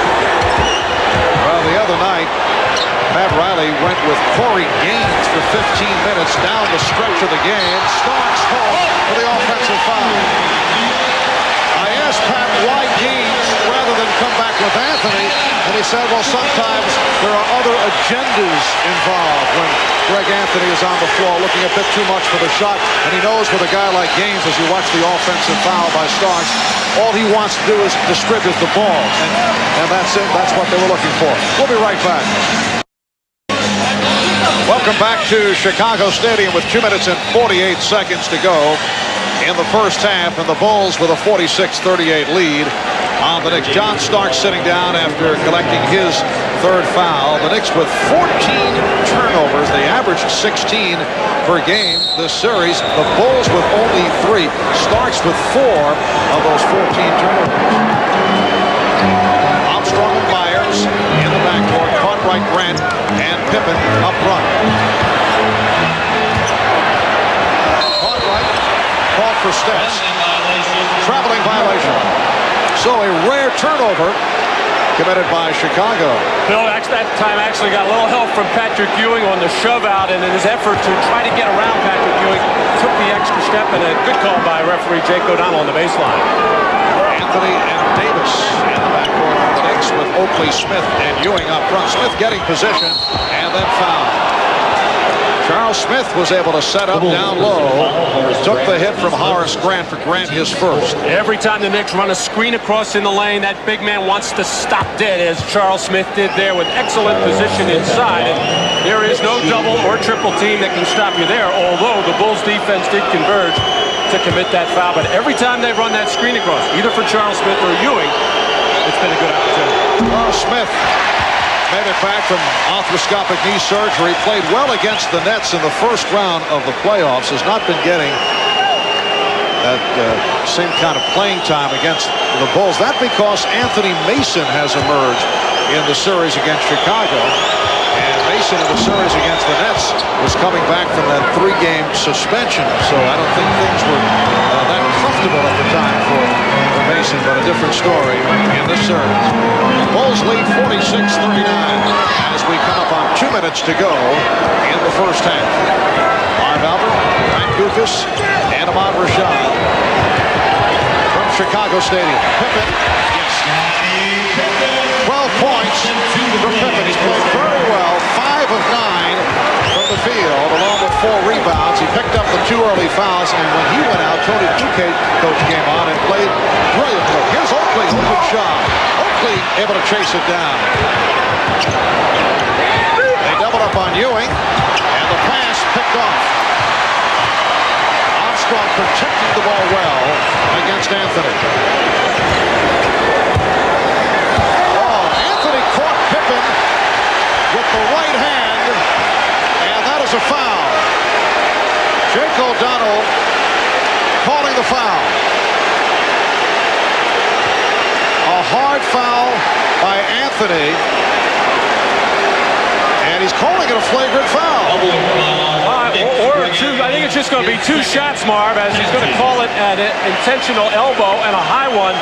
Well, the other night, Pat Riley went with Corey Gaines for 15 minutes down the stretch of the game. Starks falls for the offensive foul. I asked Pat why Gaines rather than come back with Anthony, and he said, well, sometimes there are other agendas involved when Greg Anthony is on the floor looking a bit too much for the shot, and he knows with a guy like Gaines, as you watch the offensive foul by Starks, all he wants to do is distribute the ball, and that's it. That's what they were looking for. We'll be right back. Welcome back to Chicago Stadium with 2 minutes and 48 seconds to go in the first half, and the Bulls with a 46-38 lead on the Knicks. John Starks sitting down after collecting his third foul. The Knicks with 14 turnovers. They averaged 16 per game this series. The Bulls with only 3. Starks with 4 of those 14 turnovers. Armstrong and Myers in the backcourt. Cartwright, Grant, and Pippen up front. Cartwright called for steps. Traveling violation. So a rare turnover committed by Chicago. Bill that time actually got a little help from Patrick Ewing on the shove out, and in his effort to try to get around Patrick Ewing, took the extra step, and a good call by referee Jake O'Donnell on the baseline. Anthony and Davis in the backcourt for the Knicks with Oakley, Smith, and Ewing up front. Smith getting position and then foul. Charles Smith was able to set up down low. Took the hit from Horace Grant for Grant his first. Every time the Knicks run a screen across in the lane, that big man wants to stop dead, as Charles Smith did there with excellent position inside. And there is no double or triple team that can stop you there, although the Bulls defense did converge to commit that foul. But every time they run that screen across, either for Charles Smith or Ewing, it's been a good opportunity. Smith made it back from arthroscopic knee surgery. Played well against the Nets in the first round of the playoffs. Has not been getting that same kind of playing time against the Bulls. That because Anthony Mason has emerged in the series against Chicago. And Mason in the series against the Nets was coming back from that 3-game suspension. So I don't think things were that comfortable at the time for Mason, but a different story in this series. Bulls lead 46-39 as we come up on 2 minutes to go in the first half. Marv Albert, Frank Dukas, and Ahmad Rashad from Chicago Stadium. Pippen, yes. 12 points for Pippen. He's played very well, 5 of 9 from the field, along with 4 rebounds. He picked up the 2 early fouls, and when he went out, Tony Duque coach came on and played brilliantly. Here's Oakley, open shot. Oakley able to chase it down. They doubled up on Ewing, and the pass picked off. Armstrong protecting the ball well against Anthony. Anthony caught Pippen with the right hand, and that is a foul. Jake O'Donnell calling the foul. A hard foul by Anthony, and he's calling it a flagrant foul. Or 2, I think it's just going to be 2 shots, Marv, as he's going to call it an intentional elbow and a high one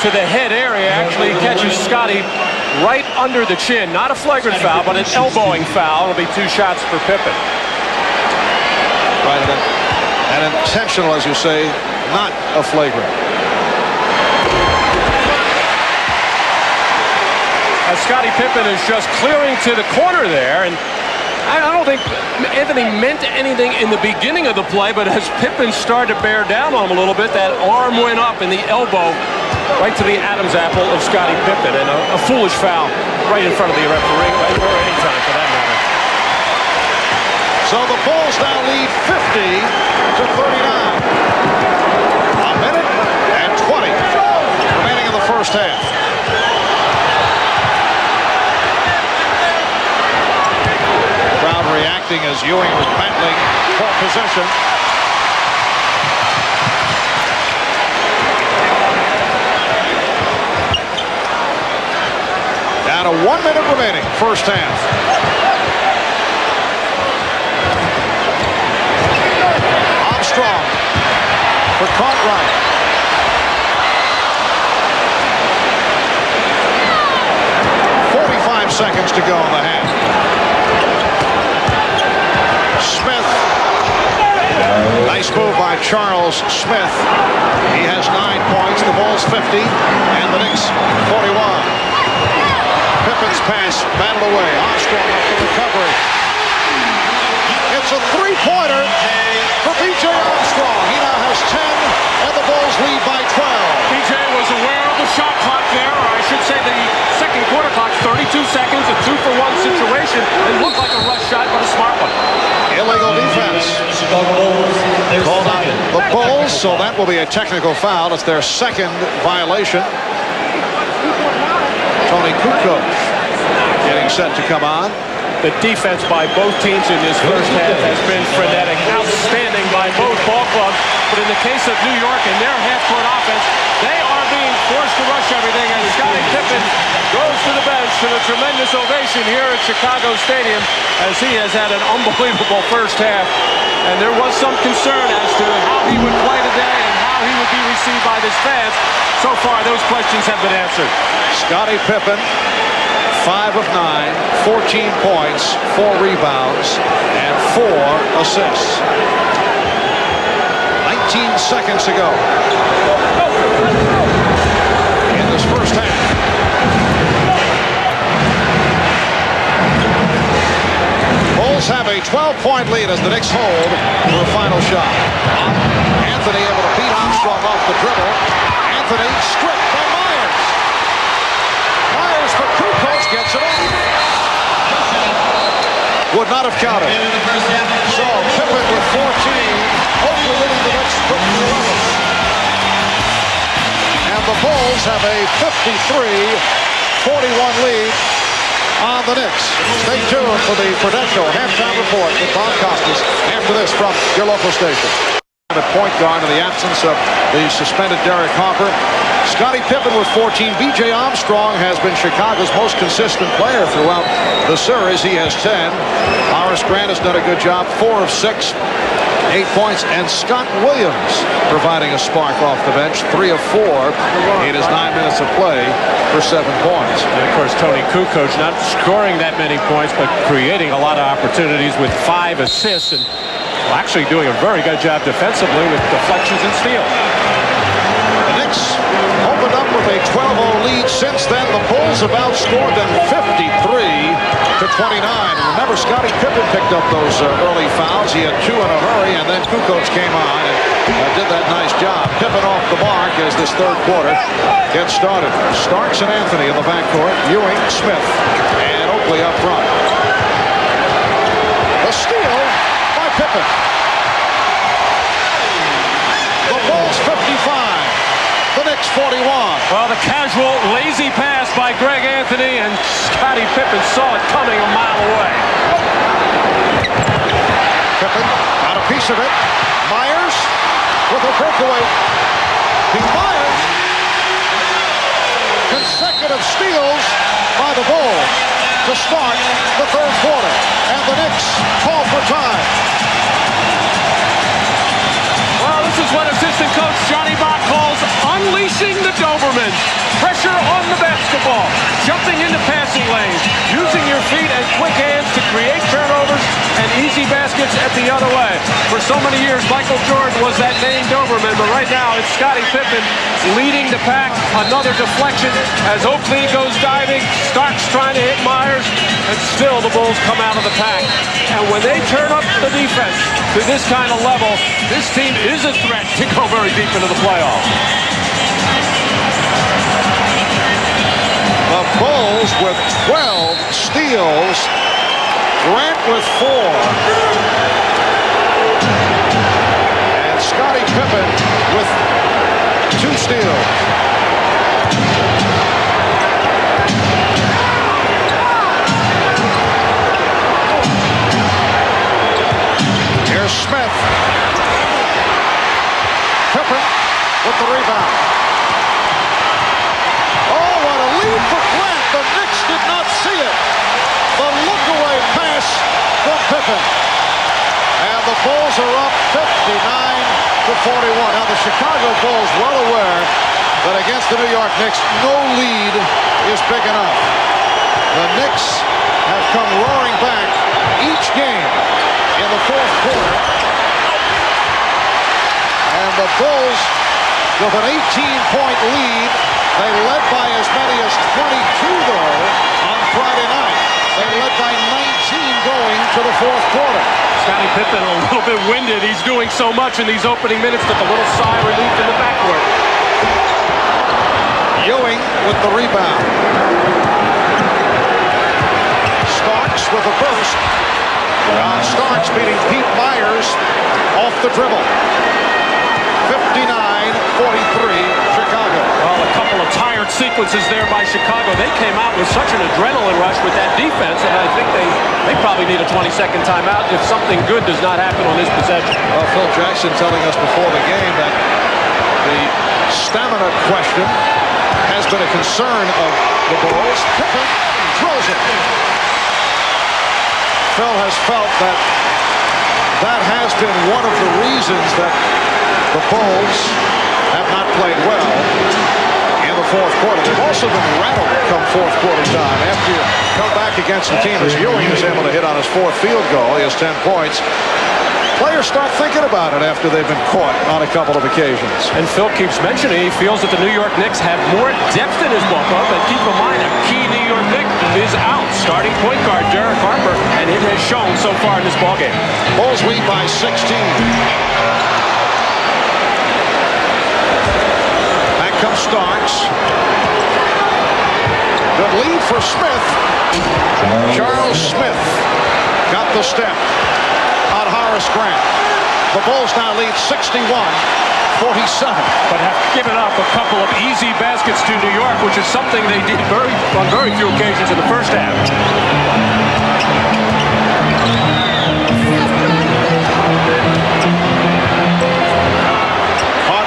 to the head area. Actually catches Scottie right under the chin. Not a flagrant foul, but an elbowing foul. It'll be 2 shots for Pippen. Right, an intentional, as you say, not a flagrant. Scottie Pippen is just clearing to the corner there, and I don't think Anthony meant anything in the beginning of the play, but as Pippen started to bear down on him a little bit, that arm went up and the elbow right to the Adam's apple of Scottie Pippen, and a foolish foul right in front of the referee, or any time for that matter. So the Bulls now lead 50-39. A minute and 20 first half. Crowd reacting as Ewing was battling for possession. Down to 1 minute remaining, first half. Armstrong for Cartwright. Seconds to go in the half. Smith. Nice move by Charles Smith. He has 9 points. The Bulls 50 and the Knicks 41. Pippen's pass battled away. Armstrong up the recovery. It's a three-pointer for B.J. Armstrong. He now has 10 and the Bulls lead by 12. B.J. was aware of the shot clock there, or I should say the second quarter clock, 32 seconds, a 2-for-1 situation. It looked like a rush shot, but a smart one. Illegal defense. Called out the Bulls, so that will be a technical foul. It's their second violation. Tony Kukoc getting set to come on. The defense by both teams in this first half has been frenetic. Outstanding by both ball clubs. But in the case of New York and their half-court offense, they are being forced to rush everything. And Scottie Pippen goes to the bench to the tremendous ovation here at Chicago Stadium as he has had an unbelievable first half. And there was some concern as to how he would play today and how he would be received by his fans. So far, those questions have been answered. Scottie Pippen, 5 of 9, 14 points, 4 rebounds, and 4 assists. 19 seconds to go in this first half. Bulls have a 12-point lead as the Knicks hold for a final shot. Anthony able to beat Armstrong off the dribble. Anthony stripped by Myers. Myers for Kukoc gets it off. Would not have counted. So Pippen with 14. Oakley winning the next quick 11. And the Bulls have a 53-41 lead on the Knicks. Stay tuned for the Prudential halftime report with Bob Costas after this from your local station. At point guard in the absence of the suspended Derek Harper. Scottie Pippen with 14. B.J. Armstrong has been Chicago's most consistent player throughout the series. He has 10. Horace Grant has done a good job. 4 of 6. 8 points. And Scott Williams providing a spark off the bench. 3 of 4. In his 9 minutes of play for 7 points. And of course, Tony Kukoc not scoring that many points, but creating a lot of opportunities with 5 assists and actually doing a very good job defensively with deflections and steals. The Knicks opened up with a 12-0 lead. Since then, the Bulls have outscored them 53-29. And remember, Scottie Pippen picked up those early fouls. He had 2 in a hurry, and then Kukoc came on and did that nice job. Pippen off the mark as this third quarter gets started. Starks and Anthony in the backcourt. Ewing, Smith, and Oakley up front. The steal by Pippen. The Bulls 55. The Knicks 41. Well, the casual, lazy pass by Greg Anthony, and Scottie Pippen saw it coming a mile away. Pippen got a piece of it. Myers with a breakaway. Myers. Consecutive steals by the Bulls to start the third quarter. And the Knicks call for time. Well, this is what assistant coach Johnny Bach calls unleashing the Doberman. Pressure on the basketball, jumping into passing lanes, using your feet and quick hands to create turnovers and easy baskets at the other way. For so many years, Michael Jordan was that named Doberman, but right now it's Scottie Pippen leading the pack. Another deflection as Oakley goes diving. Starks trying to hit Myers, and still the Bulls come out of the pack. And when they turn up the defense to this kind of level, this team is a threat to go very deep into the playoffs. The Bulls with 12 steals. Grant with 4. And Scottie Pippen with 2 steals. Smith. Pippen with the rebound. Oh, what a lead for Grant. The Knicks did not see it. The look-away pass from Pippen. And the Bulls are up 59-41. Now the Chicago Bulls well aware that against the New York Knicks, no lead is big enough. The Knicks have come roaring back each game in the fourth quarter. And the Bulls with an 18-point lead. They led by as many as 22, though, on Friday night. They led by 19 going to the fourth quarter. Scottie Pippen a little bit winded. He's doing so much in these opening minutes. Took a little sigh of relief in the backcourt. Ewing with the rebound. Starks with a burst. John Starks beating Pete Myers off the dribble. 59-43 Chicago. Well, a couple of tired sequences there by Chicago. They came out with such an adrenaline rush with that defense, and I think they probably need a 20-second timeout if something good does not happen on this possession. Well, Phil Jackson telling us before the game that the stamina question has been a concern of the Bulls. Pippen throws it. Phil has felt that that has been one of the reasons that the Bulls have not played well in the fourth quarter. They've also been rattled come fourth quarter time. After you come back against the team as Ewing is able to hit on his fourth field goal, he has 10 points. Players start thinking about it after they've been caught on a couple of occasions. And Phil keeps mentioning he feels that the New York Knicks have more depth in his ballpark. But keep in mind, a key New York Knick is out. Starting point guard Derek Harper, and it has shown so far in this ballgame. Bulls lead by 16. Back comes Starks. Good lead for Smith. Charles Smith got the step on Horace Grant. The Bulls now lead 61-47. But have given up a couple of easy baskets to New York, which is something they did on very few occasions in the first half.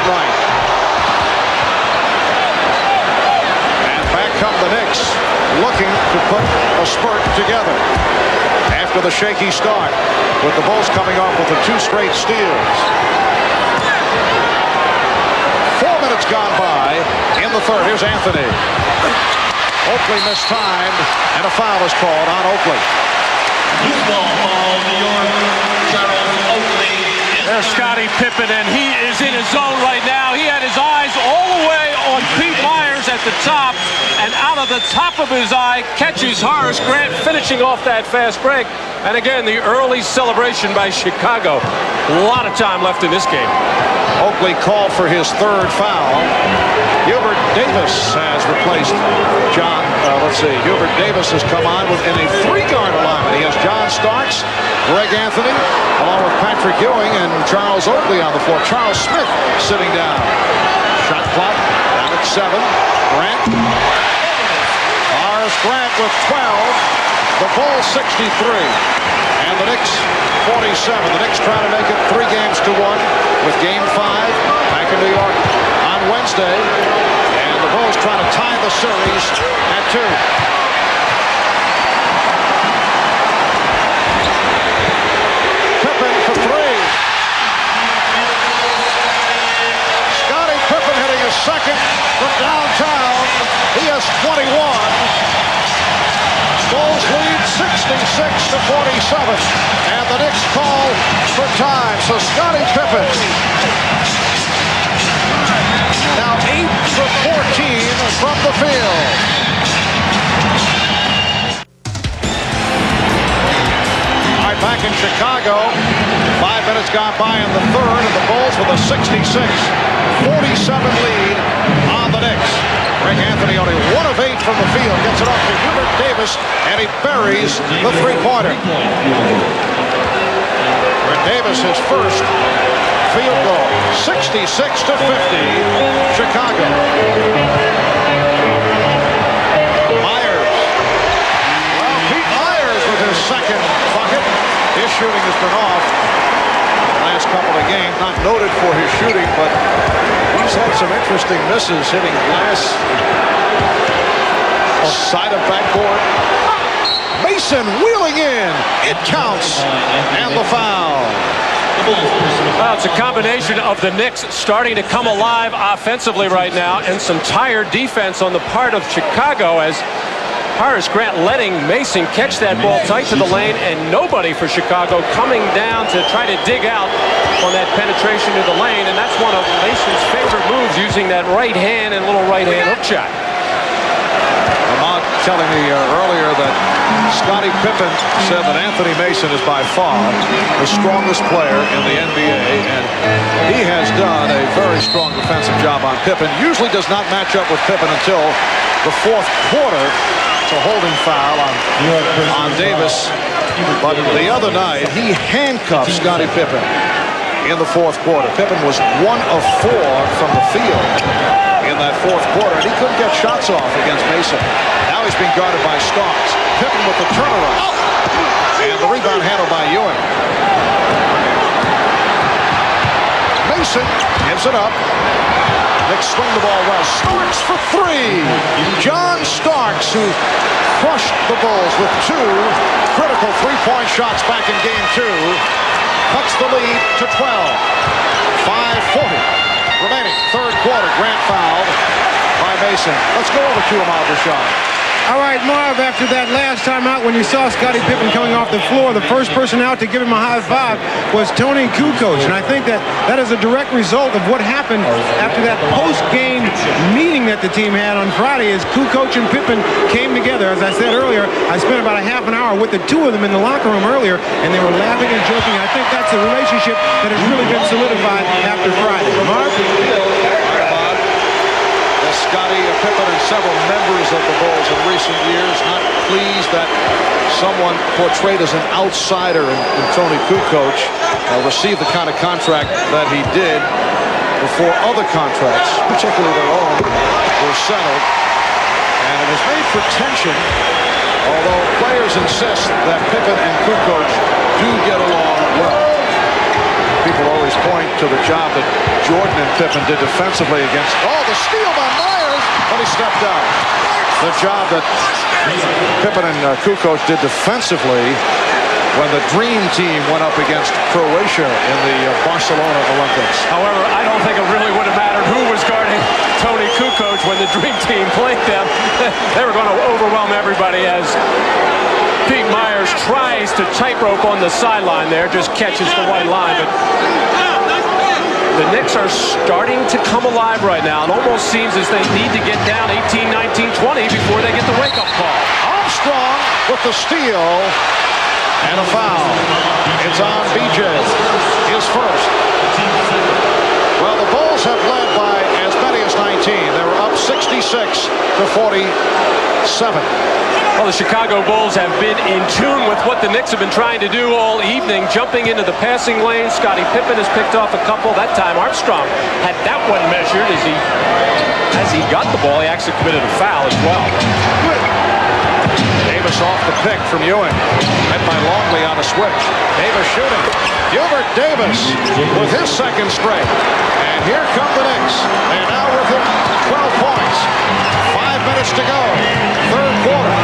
Right. And back come the Knicks, looking to put a spurt together after the shaky start, with the Bulls coming off with the 2 straight steals. 4 minutes gone by in the third. Here's Anthony. Oakley mistimed, and a foul is called on Oakley. Loose ball foul, New York. Charles Oakley. There's Scottie Pippen, and he is in his zone right now. He had his eyes all the way on Pete Myers at the top, and out of the top of his eye catches Horace Grant finishing off that fast break. And again, the early celebration by Chicago. A lot of time left in this game. Oakley called for his third foul. Hubert Davis has replaced John. Hubert Davis has come on within a 3-guard alignment. He has John Starks, Greg Anthony, along with Patrick Ewing and Charles Oakley on the floor. Charles Smith sitting down. Shot clock down at 7. Grant. Horace Grant with 12. The Bulls 63. And the Knicks 47. The Knicks trying to make it 3 games to 1 with Game 5 back in New York on Wednesday. And the Bulls trying to tie the series at 2. Pippen for 3. Scottie Pippen hitting his second from downtown. He has 21. Bulls lead 66-47. And the Knicks call for time. So Scottie Pippen now 8 for 14 from the field. All right, back in Chicago. 5 minutes gone by in the third, and the Bulls with a 66-47 lead on the Knicks. Greg Anthony only 1 of 8 from the field. Gets it off to Hubert Davis, and he buries the 3-pointer. Greg Davis, his first field goal. 66-50, Chicago. Myers. Well, Pete Myers with his second bucket. His shooting has been off. last couple of games. Not noted for his shooting, but he's had some interesting misses hitting glass. Side of backboard. Mason wheeling in. It counts. And the foul. Well, it's a combination of the Knicks starting to come alive offensively right now and some tired defense on the part of Chicago as Horace Grant letting Mason catch that ball tight to the lane, and nobody for Chicago coming down to try to dig out on that penetration to the lane, and that's one of Mason's favorite moves, using that right hand and little right hand hook shot. Ahmad telling me earlier that Scottie Pippen said that Anthony Mason is by far the strongest player in the NBA, and he has done a very strong defensive job on Pippen. Usually does not match up with Pippen until the fourth quarter. It's a holding foul on Davis, but the other night he handcuffed Scottie Pippen in the fourth quarter. Pippen was 1 of 4 from the field in that fourth quarter, and he couldn't get shots off against Mason. Now he's being guarded by Starks. Pippen with the turnaround, and the rebound handled by Ewing. Mason gives it up. Knicks swing the ball well. Starks for 3. John Starks, who crushed the Bulls with 2 critical three-point shots back in game 2, cuts the lead to 12. 5:40 remaining. Third quarter. Grant fouled by Mason. Let's go over to Ahmad Rashad. All right, Marv, after that last time out when you saw Scottie Pippen coming off the floor, the first person out to give him a high five was Tony Kukoc. And I think that is a direct result of what happened after that post-game meeting that the team had on Friday as Kukoc and Pippen came together. As I said earlier, I spent about a half an hour with the two of them in the locker room earlier, and they were laughing and joking. I think that's a relationship that has really been solidified after Friday. Marv? Scottie Pippen and several members of the Bulls in recent years not pleased that someone portrayed as an outsider in Tony Kukoc received the kind of contract that he did before other contracts, particularly their own, were settled. And it has made for tension, although players insist that Pippen and Kukoc do get along well. People always point to the job that Jordan and Pippen did defensively against. Oh, the steal by Myers, but he stepped out. The job that Pippen and Kukoc did defensively when the Dream Team went up against Croatia in the Barcelona Olympics. However, I don't think it really would have mattered who was guarding Tony Kukoc when the Dream Team played them. They were going to overwhelm everybody as Pete Myers tries to tightrope on the sideline there, just catches the white line. But the Knicks are starting to come alive right now. It almost seems as they need to get down 18, 19, 20 before they get the wake-up call. Armstrong with the steal and a foul. It's on BJ, his first. Well, the Bulls have led by as many as 19. They were up 66-47. Well, the Chicago Bulls have been in tune with what the Knicks have been trying to do all evening, jumping into the passing lane. Scottie Pippen has picked off a couple. That time Armstrong had that one measured as he got the ball. He actually committed a foul as well. Davis off the pick from Ewing. Met by Longley on a switch. Davis shooting. Gilbert Davis with his second straight. And here come the Knicks. They're now within 12 points. 5 minutes to go. Third quarter.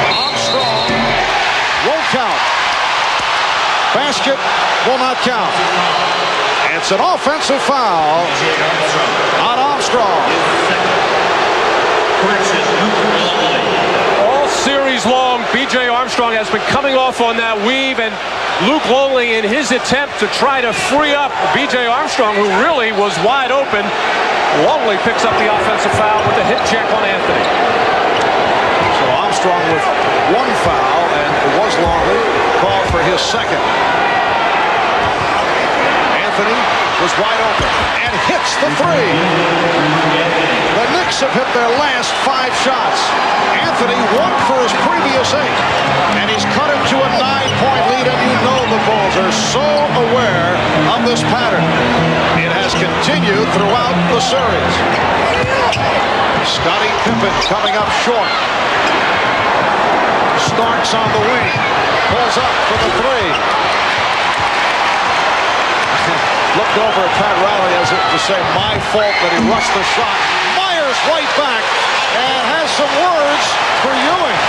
Armstrong won't count. Basket will not count. It's an offensive foul on Armstrong. All series long, B.J. Armstrong has been coming off on that weave, and Luke Longley, in his attempt to try to free up B.J. Armstrong, who really was wide open, Longley picks up the offensive foul with a hip check on Anthony. So Armstrong with one foul, and it was Longley called for his second. Anthony was wide open and hits the three. The Knicks have hit their last 5 shots. Anthony won for his previous 8, and he's cut it to a 9-point lead, and you know the Bulls are so aware of this pattern. It has continued throughout the series. Scottie Pippen coming up short. Starks on the wing. Pulls up for the three. Looked over at Pat Riley as if to say, my fault that he rushed the shot. Myers right back and has some words for Ewing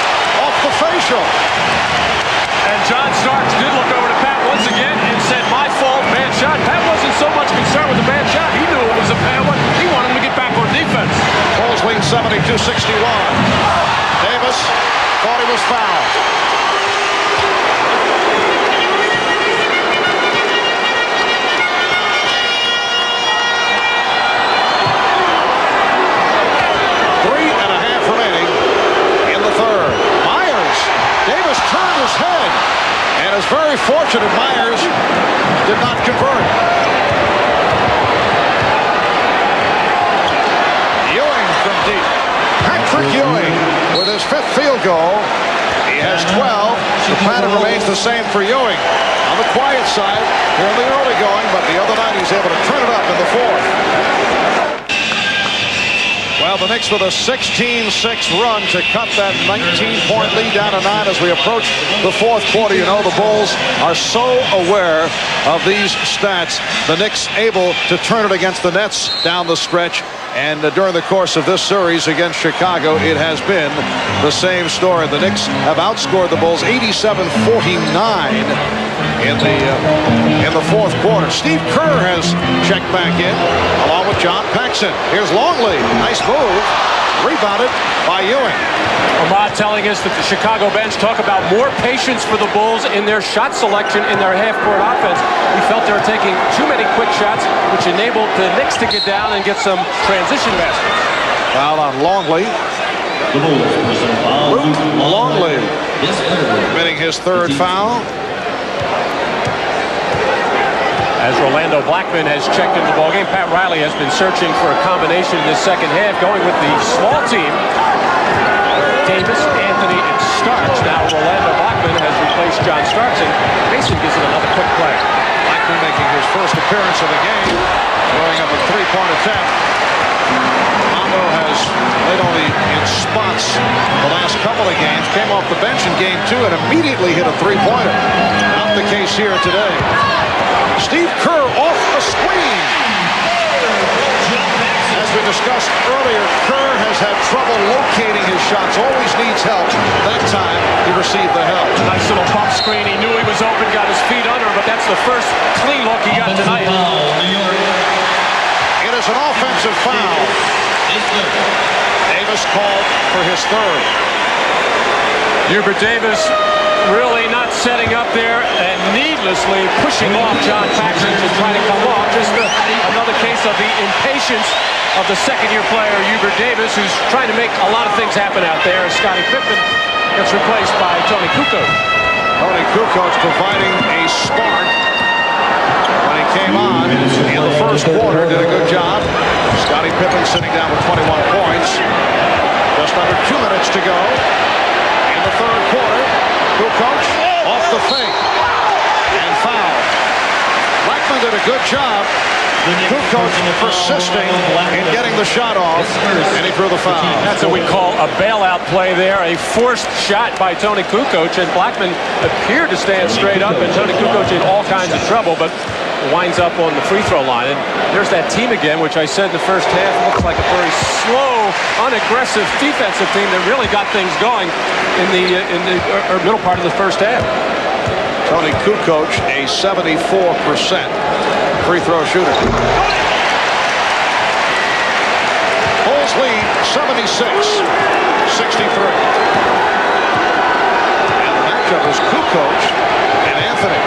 off the facial. And John Starks did look over to Pat once again and said, my fault, bad shot. Pat wasn't so much concerned with the bad shot. He knew it was a bad one. He wanted him to get back on defense. Bulls lead 72-61. Davis thought he was fouled. And is very fortunate Myers did not convert. Ewing from deep. Patrick Ewing with his 5th field goal. He has 12. The pattern remains the same for Ewing. On the quiet side here in the early going, but the other night he's able to turn it up in the 4th. Well, the Knicks with a 16-6 run to cut that 19-point lead down to 9 as we approach the 4th quarter. You know, the Bulls are so aware of these stats. The Knicks able to turn it against the Nets down the stretch. And during the course of this series against Chicago, it has been the same story. The Knicks have outscored the Bulls 87-49 in the 4th quarter. Steve Kerr has checked back in along with John Paxson. Here's Longley. Nice move. Rebounded by Ewing. Ahmad telling us that the Chicago bench talk about more patience for the Bulls in their shot selection in their half-court offense. He felt they were taking too many quick shots, which enabled the Knicks to get down and get some transition baskets. Foul on Longley. Luke Longley committing his 3rd foul. As Rolando Blackman has checked into the ballgame, Pat Riley has been searching for a combination in this second half, going with the small team. Davis, Anthony, and Starks. Now Rolando Blackman has replaced John Starks, and Mason gives it another quick play. Blackman making his first appearance of the game, throwing up a 3-point attempt. Rondo has played only in spots the last couple of games. Came off the bench in game 2 and immediately hit a 3-pointer. Not the case here today. Steve Kerr off the screen. As we discussed earlier, Kerr has had trouble locating his shots. Always needs help. That time he received the help. Nice little pump screen. He knew he was open, got his feet under, but that's the first clean look he got tonight. It is an offensive foul. Davis called for his 3rd. Hubert Davis really not setting up there and needlessly pushing off John Paxson to try to come off. Just another case of the impatience of the second-year player, Hubert Davis, who's trying to make a lot of things happen out there. Scottie Pippen gets replaced by Tony Kukoc. Tony Kukoc providing a spark when he came on in the 1st quarter. Did a good job. Scottie Pippen sitting down with 21 points. Just under 2 minutes to go in the 3rd quarter. Kukoc off the fake and foul. Blackman did a good job. Kukoc persisting in getting the shot off, and he drew the foul. That's what we call a bailout play there, a forced shot by Tony Kukoc, and Blackman appeared to stand straight up, and Tony Kukoc in all kinds of trouble, but winds up on the free throw line. And there's that team again, which I said in the first half looks like a very slow, unaggressive defensive team that really got things going in the middle part of the first half. Tony Kukoc, a 74% free throw shooter. Bulls lead 76-63. And the matchup is Kukoc and Anthony.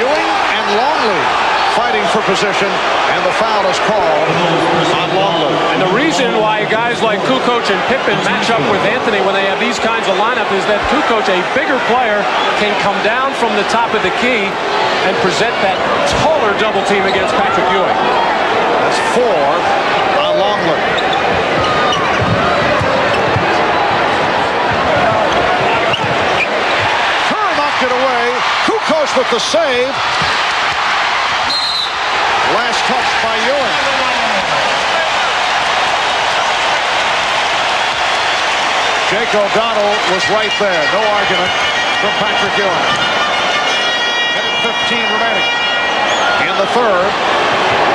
Ewing and Longley fighting for position, and the foul is called on Longley. And the reason why guys like Kukoc and Pippen match up with Anthony when they have these kinds of lineup is that Kukoc, a bigger player, can come down from the top of the key and present that taller double team against Patrick Ewing. That's 4 on Longley. Kerr knocked it away. Kukoc with the save. Last touch by Ewing. Jake O'Donnell was right there. No argument from Patrick Ewing. 15 remaining. In the third,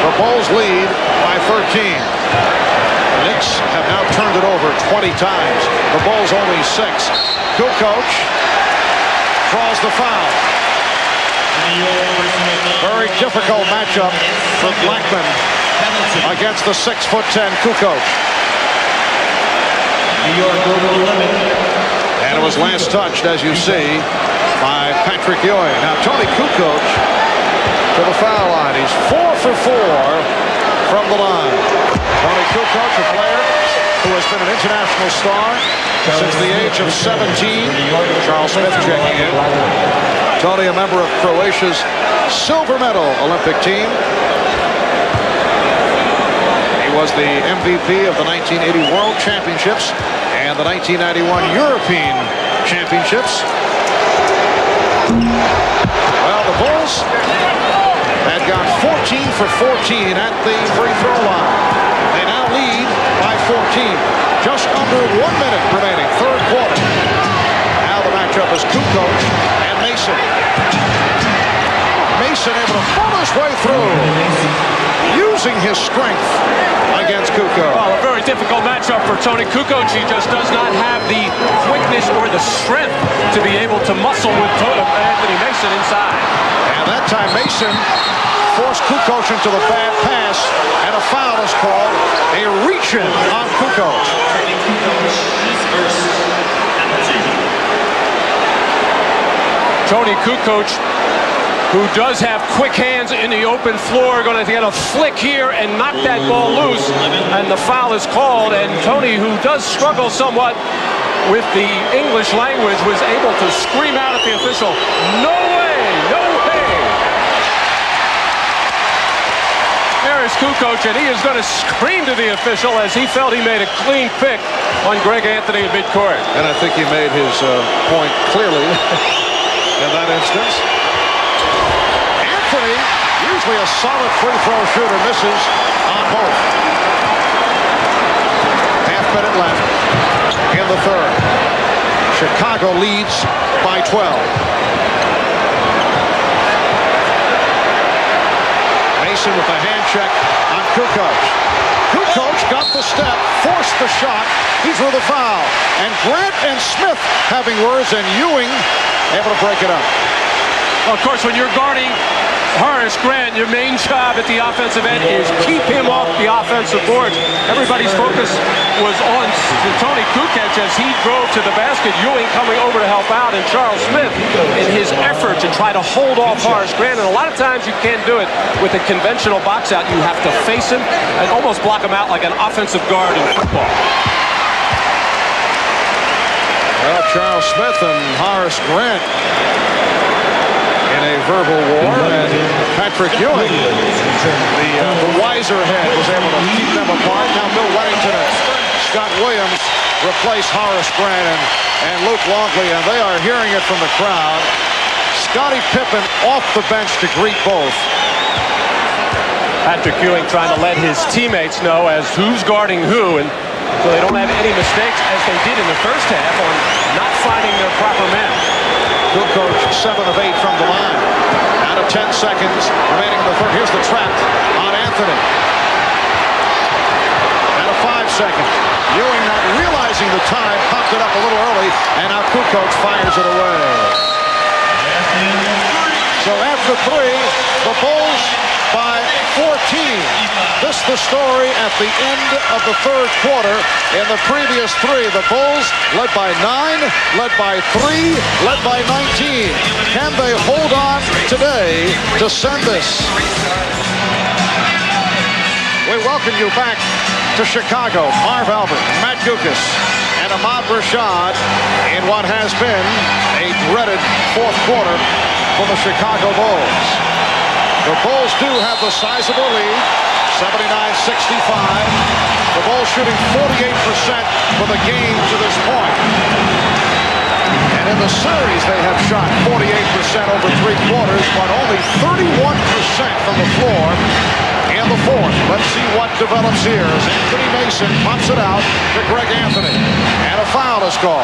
the Bulls lead by 13. The Knicks have now turned it over 20 times. The Bulls only 6. Kukoc draws the foul. Very difficult matchup for Blackman against the 6'10" Kukoc. And it was last touched, as you see, by Patrick Ewing. Now Tony Kukoc to the foul line. He's 4 for 4 from the line. Tony Kukoc, a player who has been an international star since the age of 17. Charles Smith checking in. Tony, a member of Croatia's silver medal Olympic team. He was the MVP of the 1980 World Championships and the 1991 European Championships. Well, the Bulls had gone 14 for 14 at the free throw line. They now lead by 14. Just under 1 minute remaining, third quarter. Now the matchup is Kukoc and Mason. Mason able to pull his way through, using his strength against Kukoc. Well, a very difficult matchup for Tony Kukoc. He just does not have the quickness or the strength to be able to muscle with Anthony Mason inside. And that time Mason forced Kukoc into the bad pass, and a foul is called. A reach-in on Kukoc. Tony Kukoc, who does have quick hands in the open floor, going to get a flick here and knock that ball loose, and the foul is called. And Tony, who does struggle somewhat with the English language, was able to scream out at the official, "No way, no way." There is Kukoc, and he is going to scream to the official as he felt he made a clean pick on Greg Anthony in midcourt. And I think he made his point clearly in that instance. Anthony, usually a solid free throw shooter, misses on both. Half minute left in the third. Chicago leads by 12. Mason with a hand check on Kukoc. Kukoc got the step, forced the shot. He drew the foul. And Grant and Smith having words, and Ewing able to break it up. Well, of course, when you're guarding Horace Grant, your main job at the offensive end is keep him off the offensive boards. Everybody's focus was on Tony Kukoc as he drove to the basket. Ewing coming over to help out, and Charles Smith in his effort to try to hold off Horace Grant. And a lot of times you can't do it with a conventional box out. You have to face him and almost block him out like an offensive guard in football. Well, Charles Smith and Horace Grant in a verbal war, and Patrick Ewing, the wiser head, was able to keep them apart. Now Bill Weddington and Scott Williams replace Horace Grant and Luke Longley, and they are hearing it from the crowd. Scottie Pippen off the bench to greet both. Patrick Ewing trying to let his teammates know as who's guarding who, and so they don't have any mistakes as they did in the first half on not finding their proper man. Kukoc 7 of 8 from the line. Out of 10 seconds remaining in the third. Here's the trap on Anthony. Out of 5 seconds. Ewing, not realizing the time, popped it up a little early, and now Kukoc fires it away. So after 3, the Bulls by 14. This the story at the end of the third quarter. In the previous 3, the Bulls led by 9, led by 3, led by 19. Can they hold on today to send this? We welcome you back to Chicago. Marv Albert, Matt Gukas, and Ahmad Rashad in what has been a dreaded fourth quarter for the Chicago Bulls. The Bulls do have the sizable lead, 79-65. The Bulls shooting 48% for the game to this point. And in the series, they have shot 48% over 3 quarters, but only 31% from the floor in And the fourth. Let's see what develops here as Anthony Mason pumps it out to Greg Anthony. And a foul is called.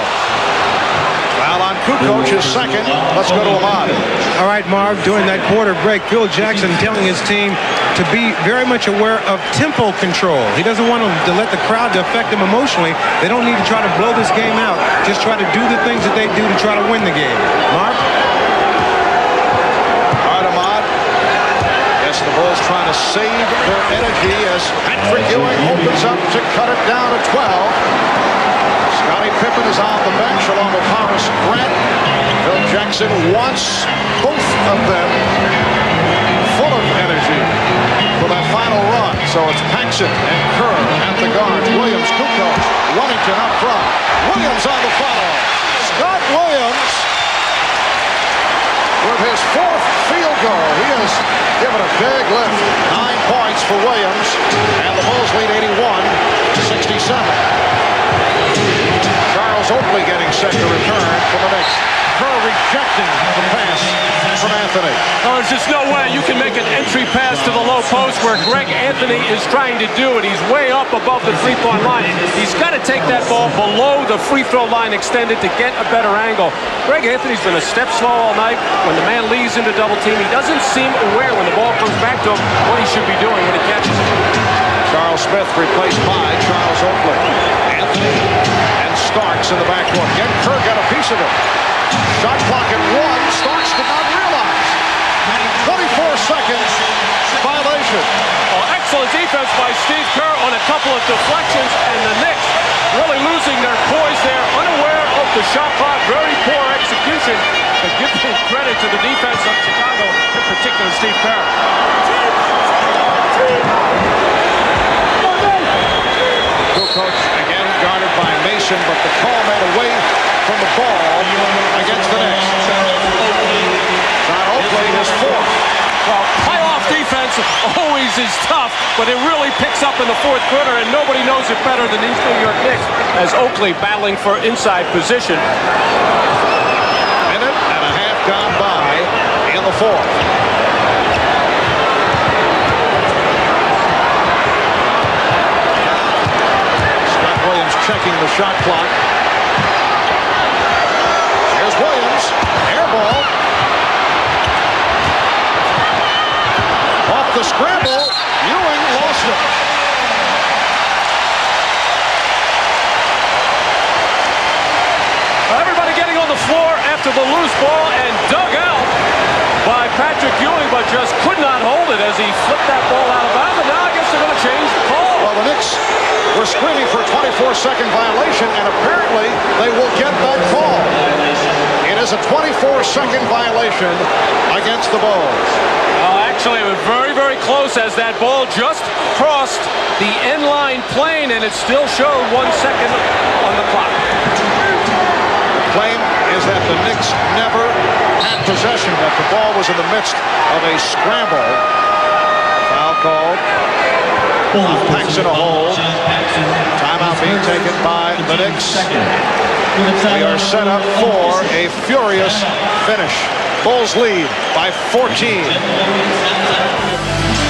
Foul on Kukoc, his second. Let's go to Ahmad. All right, Marv, during that quarter break, Phil Jackson telling his team to be very much aware of tempo control. He doesn't want to let the crowd to affect them emotionally. They don't need to try to blow this game out. Just try to do the things that they do to try to win the game. Marv? All right, Ahmad. Yes, the Bulls trying to save their energy as Patrick Ewing opens up to cut it down to 12. Scottie Pippen is on the bench along with Horace Grant. Phil Jackson wants both of them full of energy for that final run. So it's Paxson and Kerr at the guards. Williams, Kukoc, Wellington up front. Williams on the follow. Scott Williams with his fourth field goal. He has given a big lift. 9 points for Williams. And the Bulls lead 81-67. Oakley getting set to return for the Knicks. Kerr rejecting the pass from Anthony. Oh, there's just no way you can make an entry pass to the low post where Greg Anthony is trying to do it. He's way up above the free-throw line. He's got to take that ball below the free-throw line extended to get a better angle. Greg Anthony's been a step slow all night. When the man leads into double team, he doesn't seem aware when the ball comes back to him what he should be doing when he catches it. Charles Smith replaced by Charles Oakley. Anthony and Starks in the backcourt. Again, Kerr got a piece of it. Shot clock at 1. Starks did not realize. 24 seconds violation. Well, excellent defense by Steve Kerr on a couple of deflections, and the Knicks really losing their poise there, unaware of the shot clock. Very poor execution, but give credit to the defense of Chicago, in particular Steve Kerr. Kukoc again guarded by Mason, but the call made away from the ball against the Knicks. John Oakley is fourth. Well, playoff defense always is tough, but it really picks up in the fourth quarter, and nobody knows it better than these New York Knicks as Oakley battling for inside position. Minute and a half gone by in the fourth. Checking the shot clock. Here's Williams. Air ball. Off the scramble. Ewing lost it. Everybody getting on the floor after the loose ball and dug out by Patrick Ewing, but just could not hold it as he flipped that ball out of bounds. Now I guess they're going to change the call. Well, the Knicks were screaming for a 24-second violation, and apparently they will get that call. It is a 24-second violation against the Bulls. Well, actually, it was very, very close as that ball just crossed the end line plane, and it still showed 1 second on the clock. The claim is that the Knicks never had possession, that the ball was in the midst of a scramble. Foul called. Paxson a hold. Timeout being taken by the Knicks. We are set up for a furious finish. Bulls lead by 14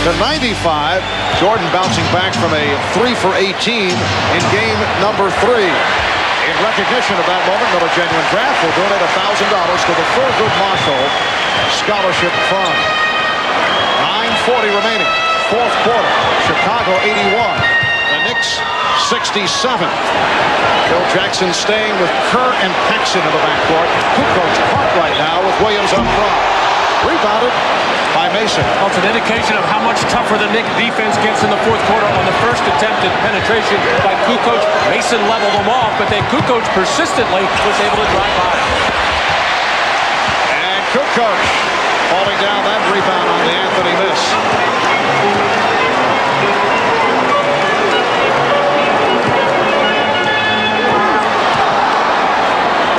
to 95. Jordan bouncing back from a 3 for 18 in game number 3. In recognition of that moment, Miller Genuine Draft will donate $1,000 to the Thurgood Marshall Scholarship Fund. 9:40 remaining. Fourth quarter. Chicago 81. The Knicks 67. Phil Jackson staying with Kerr and Paxson in the backcourt. Kukoc caught right now with Williams up front. Rebounded by Mason. Well, it's an indication of how much tougher the Knicks defense gets in the fourth quarter on the first attempted penetration by Kukoc. Mason leveled them off, but then Kukoc persistently was able to drive by. And Kukoc falling down that rebound on the Anthony miss.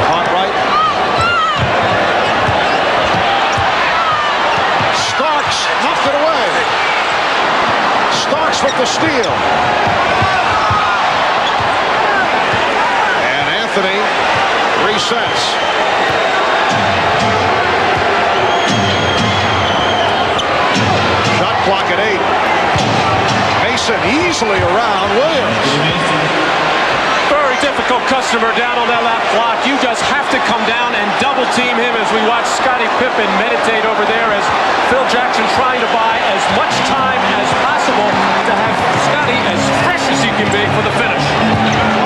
Caught right. Starks knocked it away. Starks with the steal. And Anthony resets. Shot clock at 8. Mason easily around Williams. Very difficult customer down on that left block. You just have to come down and double team him as we watch Scottie Pippen meditate over there as Phil Jackson trying to buy as much time as possible to have Scottie as fresh as he can be for the finish.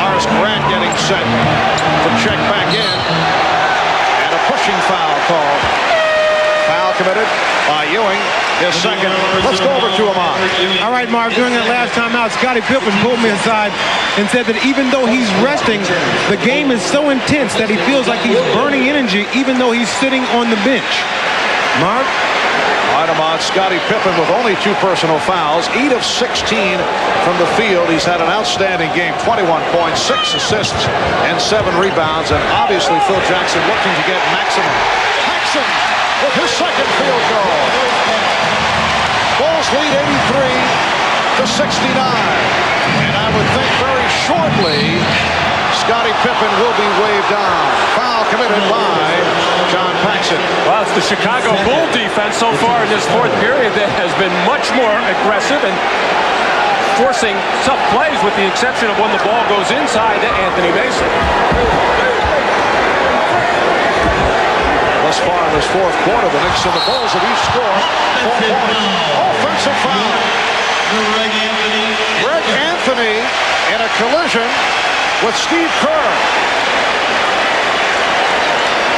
Morris Grant getting set to check back in. And a pushing foul called. Foul committed by Ewing. His second. Let's go over to Ahmad. All right, Marv, during that last timeout, Scottie Pippen pulled me aside and said that even though he's resting, the game is so intense that he feels like he's burning energy even though he's sitting on the bench. Marv? All right, Ahmad. Scottie Pippen with only 2 personal fouls. 8 of 16 from the field. He's had an outstanding game. 21 points, 6 assists, and 7 rebounds. And obviously, Phil Jackson looking to get maximum. Jackson with his second field goal. Bulls lead 83-69. And I would think very shortly Scottie Pippen will be waved on. Foul committed by John Paxson. Well, it's the Chicago Bull defense so far in this fourth period that has been much more aggressive and forcing tough plays with the exception of when the ball goes inside to Anthony Mason. Thus far in this fourth quarter, the Knicks and the Bulls have each scored 4 points. Offensive foul. Greg Anthony in a collision with Steve Kerr.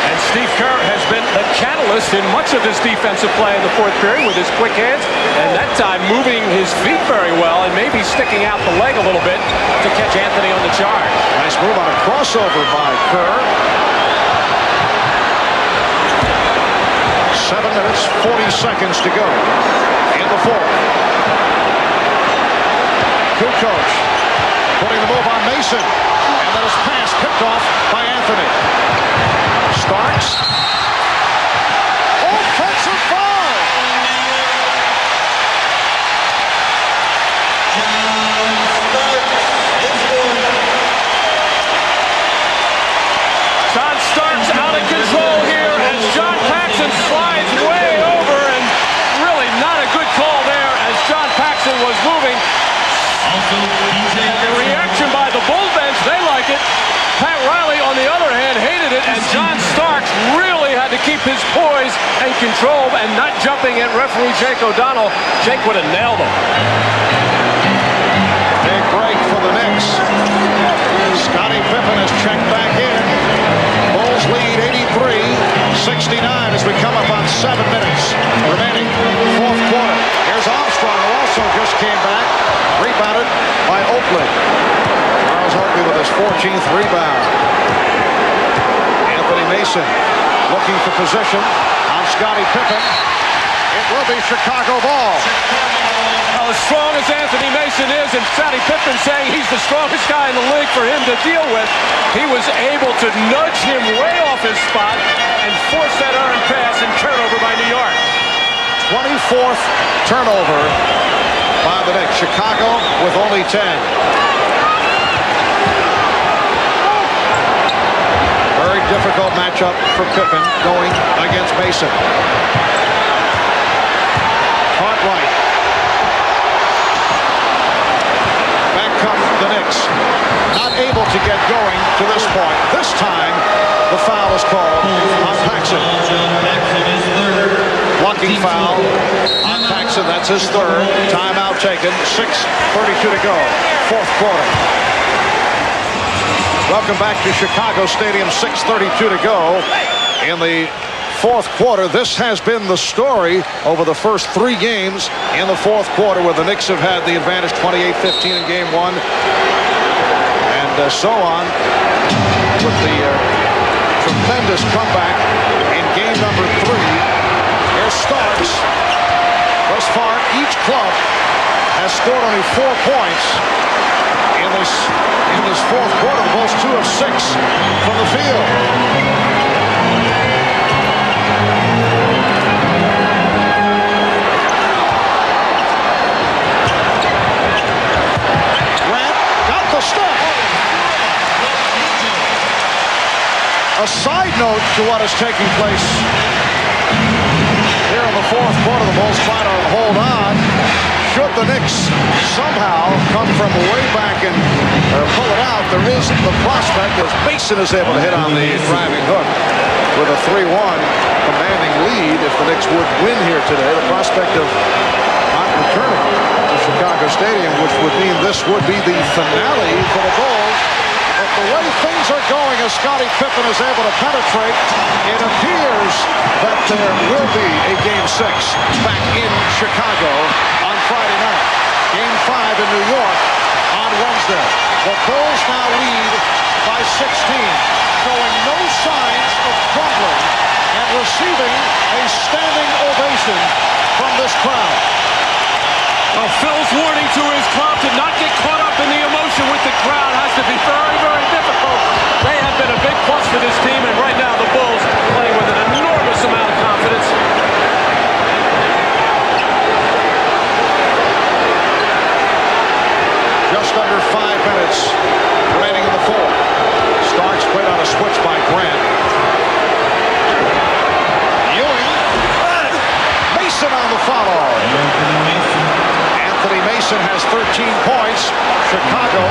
And Steve Kerr has been the catalyst in much of this defensive play in the fourth period with his quick hands, and that time moving his feet very well and maybe sticking out the leg a little bit to catch Anthony on the charge. Nice move on a crossover by Kerr. 7 minutes, 40 seconds to go in the fourth. Kukoc putting the move on Mason. And then his pass picked off by Anthony. Starks. Offensive foul. John Starks out of control here as John Paxson slides way over, and really not a good call there as John Paxson was moving. The reaction by the Bull bench, they like it. Pat Riley, on the other hand, hated it, and John Starks really had to keep his poise and control and not jumping at referee Jake O'Donnell. Jake would have nailed him. Big break for the Knicks. Scottie Pippen has checked back in. Bulls lead 83-69 as we come up on 7 minutes remaining. Fourth quarter. Here's Armstrong, who also just came back. Rebounded by Oakley. Charles Oakley with his 14th rebound. Anthony Mason looking for position on Scottie Pippen. It will be Chicago ball. Well, as strong as Anthony Mason is, and Scottie Pippen saying he's the strongest guy in the league for him to deal with, he was able to nudge him way off his spot and force that earned pass and turnover by New York. 24th turnover by the Knicks. Chicago with only 10. Very difficult matchup for Pippen going against Mason. Cartwright. Back come the Knicks. Not able to get going to this point. This time, the foul is called on Paxson. Blocking foul on Paxson. That's his third. Timeout taken. 6:32 to go. Fourth quarter. Welcome back to Chicago Stadium. 6:32 to go in the fourth quarter. This has been the story over the first 3 games in the fourth quarter, where the Knicks have had the advantage 28-15 in game 1 and so on, with the tremendous comeback in game number 3. Here's Starks. Thus far, each club has scored only 4 points in this fourth quarter. The Bulls 2 of 6 from the field. A side note to what is taking place here in the fourth quarter. The Bulls try to hold on. should the Knicks somehow come from way back and pull it out, there is the prospect as Mason is able to hit on the driving hook with a 3-1 commanding lead. If the Knicks would win here today, the prospect of not returning to Chicago Stadium, which would mean this would be the finale for the Bulls. But the way things are going, as Scottie Pippen is able to penetrate, it appears that there will be a Game 6 back in Chicago on Friday night. Game 5 in New York on Wednesday. The Bulls now lead by 16, showing no signs of crumbling and receiving a standing ovation from this crowd. Phil's warning to his club to not get caught up in the emotion with the crowd has to be very, very difficult. They have been a big plus for this team, and right now the Bulls playing with an enormous amount of confidence. Just under 5 minutes remaining in the fourth. Starks played on a switch by Grant. Ewing. Mason on the follow. Anthony Mason has 13 points. Chicago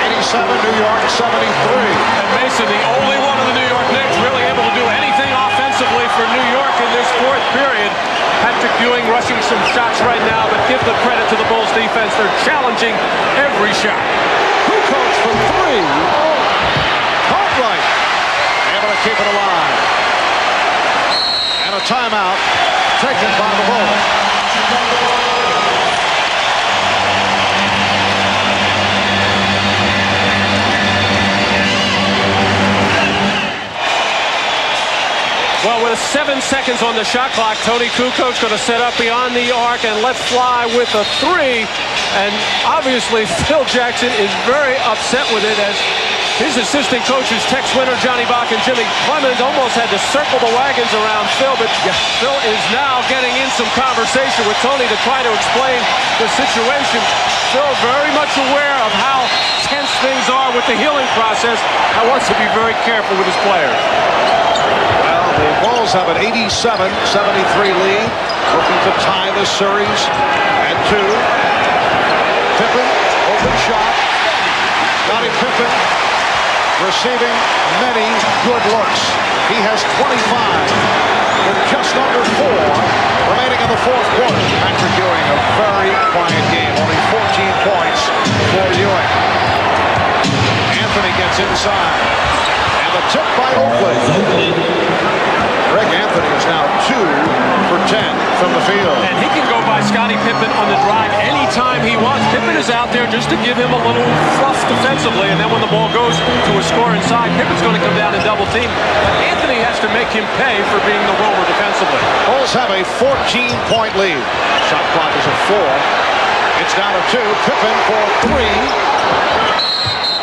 87, New York 73. And Mason, the only one of the New York Knicks really able to do anything offensively for New York in this fourth period. Patrick Ewing rushing some shots right now, but give the credit to the Bulls defense. They're challenging every shot. Kukoc for 3. Cartwright able to keep it alive. And a timeout taken by the Bulls. Well, with 7 seconds on the shot clock, Tony Kukoc's going to set up beyond the arc and let fly with a 3. And obviously, Phil Jackson is very upset with it as his assistant coaches, Tex Winter, Johnny Bach, and Jimmy Clemens almost had to circle the wagons around Phil. But Phil is now getting in some conversation with Tony to try to explain the situation. Phil very much aware of how tense things are with the healing process and wants to be very careful with his players. The Bulls have an 87-73 lead, looking to tie this series at 2. Pippen, open shot. Scottie Pippen receiving many good looks. He has 25 with just under 4 remaining in the fourth quarter. Patrick Ewing, a very quiet game, only 14 points for Ewing. Anthony gets inside. And the tip by Oakley. Greg Anthony is now 2 for 10 from the field. And he can go by Scottie Pippen on the drive anytime he wants. Pippen is out there just to give him a little fluff defensively, and then when the ball goes to a score inside, Pippen's going to come down and double team. But Anthony has to make him pay for being the rover defensively. Bulls have a 14-point lead. Shot clock is at 4. It's down to 2. Pippen for 3.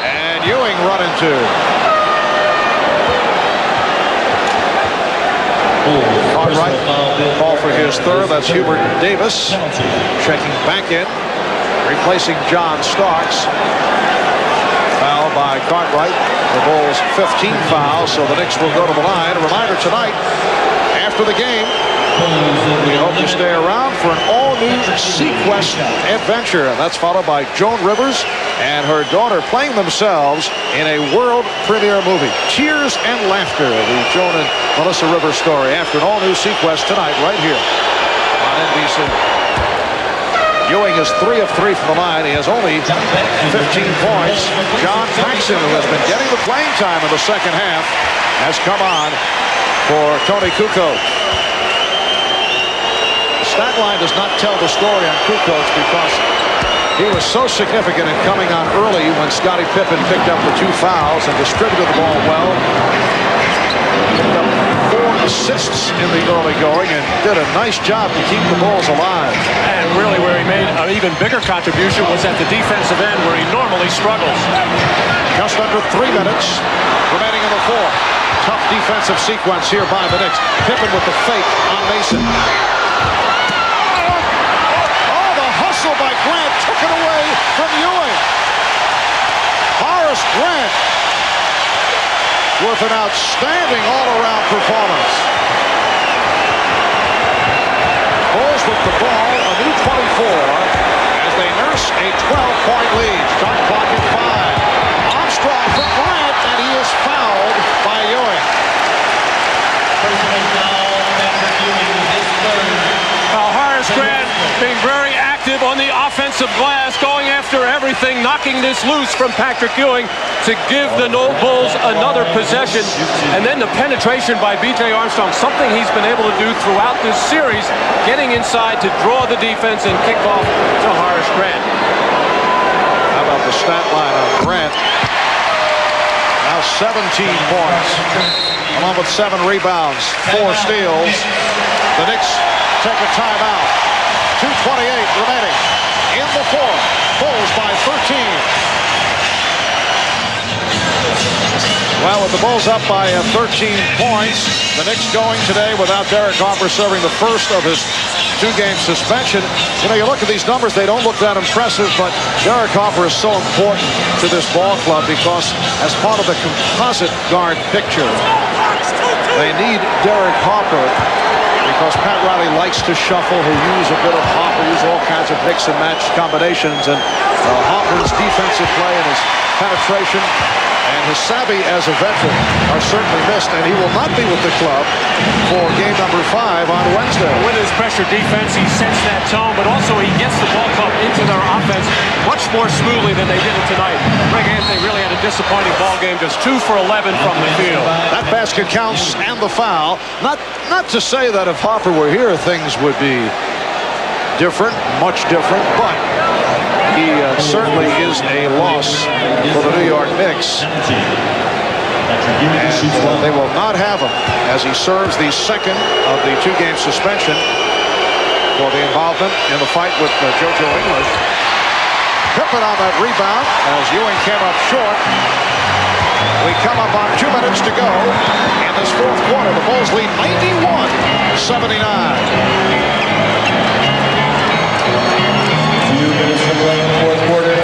And Ewing running 2. Cartwright call for his third. That's Hubert Davis checking back in, replacing John Starks. Foul by Cartwright. The Bulls 15 fouls, so the Knicks will go to the line. A reminder tonight, after the game, we hope to stay around for an all-new Sequest adventure. And that's followed by Joan Rivers and her daughter playing themselves in a world premiere movie. Tears and Laughter, the Joan and Melissa Rivers story, after an all-new Sequest tonight right here on NBC. Ewing is 3 of 3 from the line. He has only 15 points. John Paxson, who has been getting the playing time in the second half, has come on for Tony Kukoc. The stat line does not tell the story on Kukoc because he was so significant in coming on early when Scottie Pippen picked up the 2 fouls and distributed the ball well. He picked up 4 assists in the early going and did a nice job to keep the Bulls alive. And really where he made an even bigger contribution was at the defensive end where he normally struggles. Just under 3 minutes remaining in the fourth. Tough defensive sequence here by the Knicks. Pippen with the fake on Mason. By Grant, took it away from Ewing. Horace Grant with an outstanding all-around performance. Bulls with the ball, a new 24. 4-point lead. Shot clock at 5. Armstrong from Bryant, and he is fouled by Ewing. Personal foul, Patrick Ewing, his third. Well, Horace Grant being very active on the offensive glass, going after everything, knocking this loose from Patrick Ewing to give the Bulls another possession. And then the penetration by B.J. Armstrong, something he's been able to do throughout this series, getting inside to draw the defense and kick off to Horace Grant. How about the stat line on Grant? Now 17 points, along with 7 rebounds, 4 steals. The Knicks take a timeout. 2:28 remaining in the fourth. Bulls by 13. Well, with the Bulls up by 13 points, the Knicks going today without Derek Harper serving the first of his 2-game suspension. You know, you look at these numbers, they don't look that impressive, but Derek Harper is so important to this ball club because as part of the composite guard picture, they need Derek Harper because Pat Riley likes to shuffle. He'll use a bit of Harper, use all kinds of mix and match combinations, and Harper's defensive play and his penetration and his savvy as a veteran are certainly missed, and he will not be with the club for game number 5 on Wednesday. With his pressure defense, he sets that tone, but also he gets the ball club into their offense much more smoothly than they did it tonight. Greg Anthony really had a disappointing ball game, just 2 for 11 from the field. That basket counts and the foul. Not to say that if Harper were here, things would be different, much different, but he certainly is a loss for the New York Knicks. And they will not have him as he serves the second of the 2-game suspension for the involvement in the fight with JoJo English. Pippen on that rebound as Ewing came up short. We come up on 2 minutes to go in this fourth quarter. The Bulls lead 91-79. 2 minutes to play in the fourth quarter.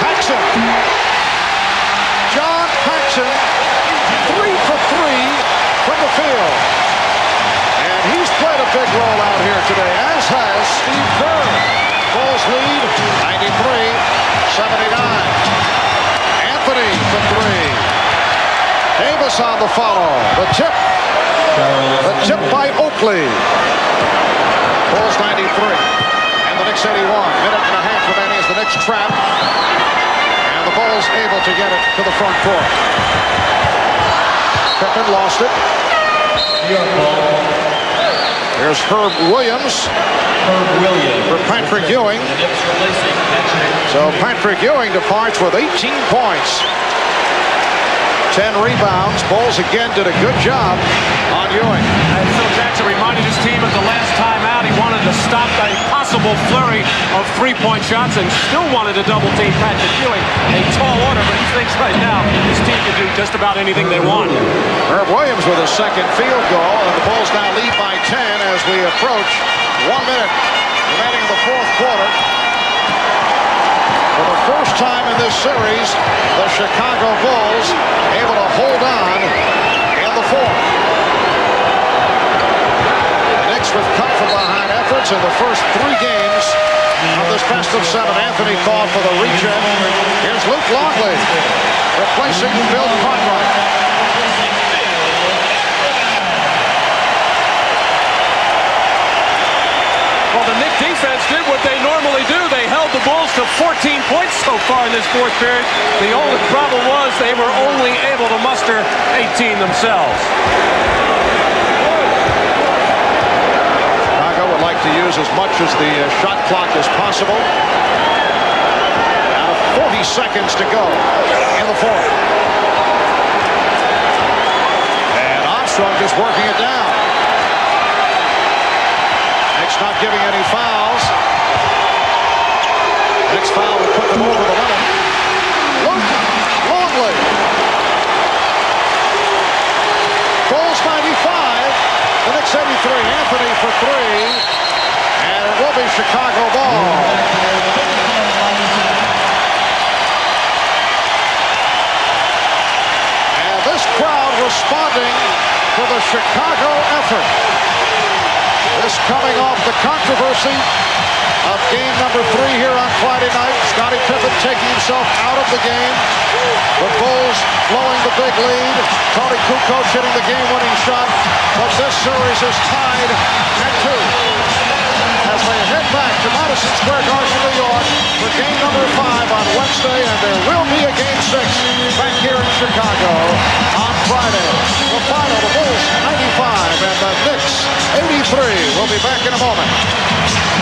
Paxson. John Paxson, 3 for 3 from the field. And he's played a big role out here today, as has Steve Kerr. Bulls lead 93-79. Anthony for 3. Davis on the follow. The tip by Oakley. Bulls 93. And the Knicks 81. Minute and a half remaining as the Knicks trap. And the Bulls able to get it to the front court. Pippen lost it. York ball. Here's Herb Williams. For Patrick Ewing. So Patrick Ewing departs with 18 points. 10 rebounds. Bulls again did a good job on Ewing. And Phil Jackson reminded his team at the last time out he wanted to stop a possible flurry of 3-point shots and still wanted to double team Patrick Ewing. A tall order, but he thinks right now his team can do just about anything they want. Herb Williams with a second field goal, and the Bulls now lead by 10 as we approach 1 minute remaining in the fourth quarter. For the first time in this series, the Chicago Bulls able to hold on in the fourth. The Knicks with come-from-behind efforts in the first 3 games of this best of 7. Anthony called for the recheck. Here's Luke Longley replacing Bill Cartwright. Well, the Knicks defense did what they normally do. They held the Bulls to 14 points so far in this fourth period. The only problem was they were only able to muster 18 themselves. Chicago would like to use as much as the shot clock as possible. Now 40 seconds to go in the fourth. And Armstrong just working it down. Not giving any fouls. Next foul will put them over the limit. Luke Longley. Bulls 95. The Knicks 83. Anthony for 3. And it will be Chicago ball. And this crowd responding to the Chicago effort. This Bulls coming off the controversy of game number 3 here on Friday night. Scottie Pippen taking himself out of the game. The Bulls blowing the big lead. Tony Kukoc hitting the game-winning shot. But this series is tied at 2. As they head back to Madison Square Garden, New York for game number 5 on Wednesday. And there will be a game 6 back here in Chicago on Friday. The final, the Bulls 95 and the Knicks 83. We'll be back in a moment.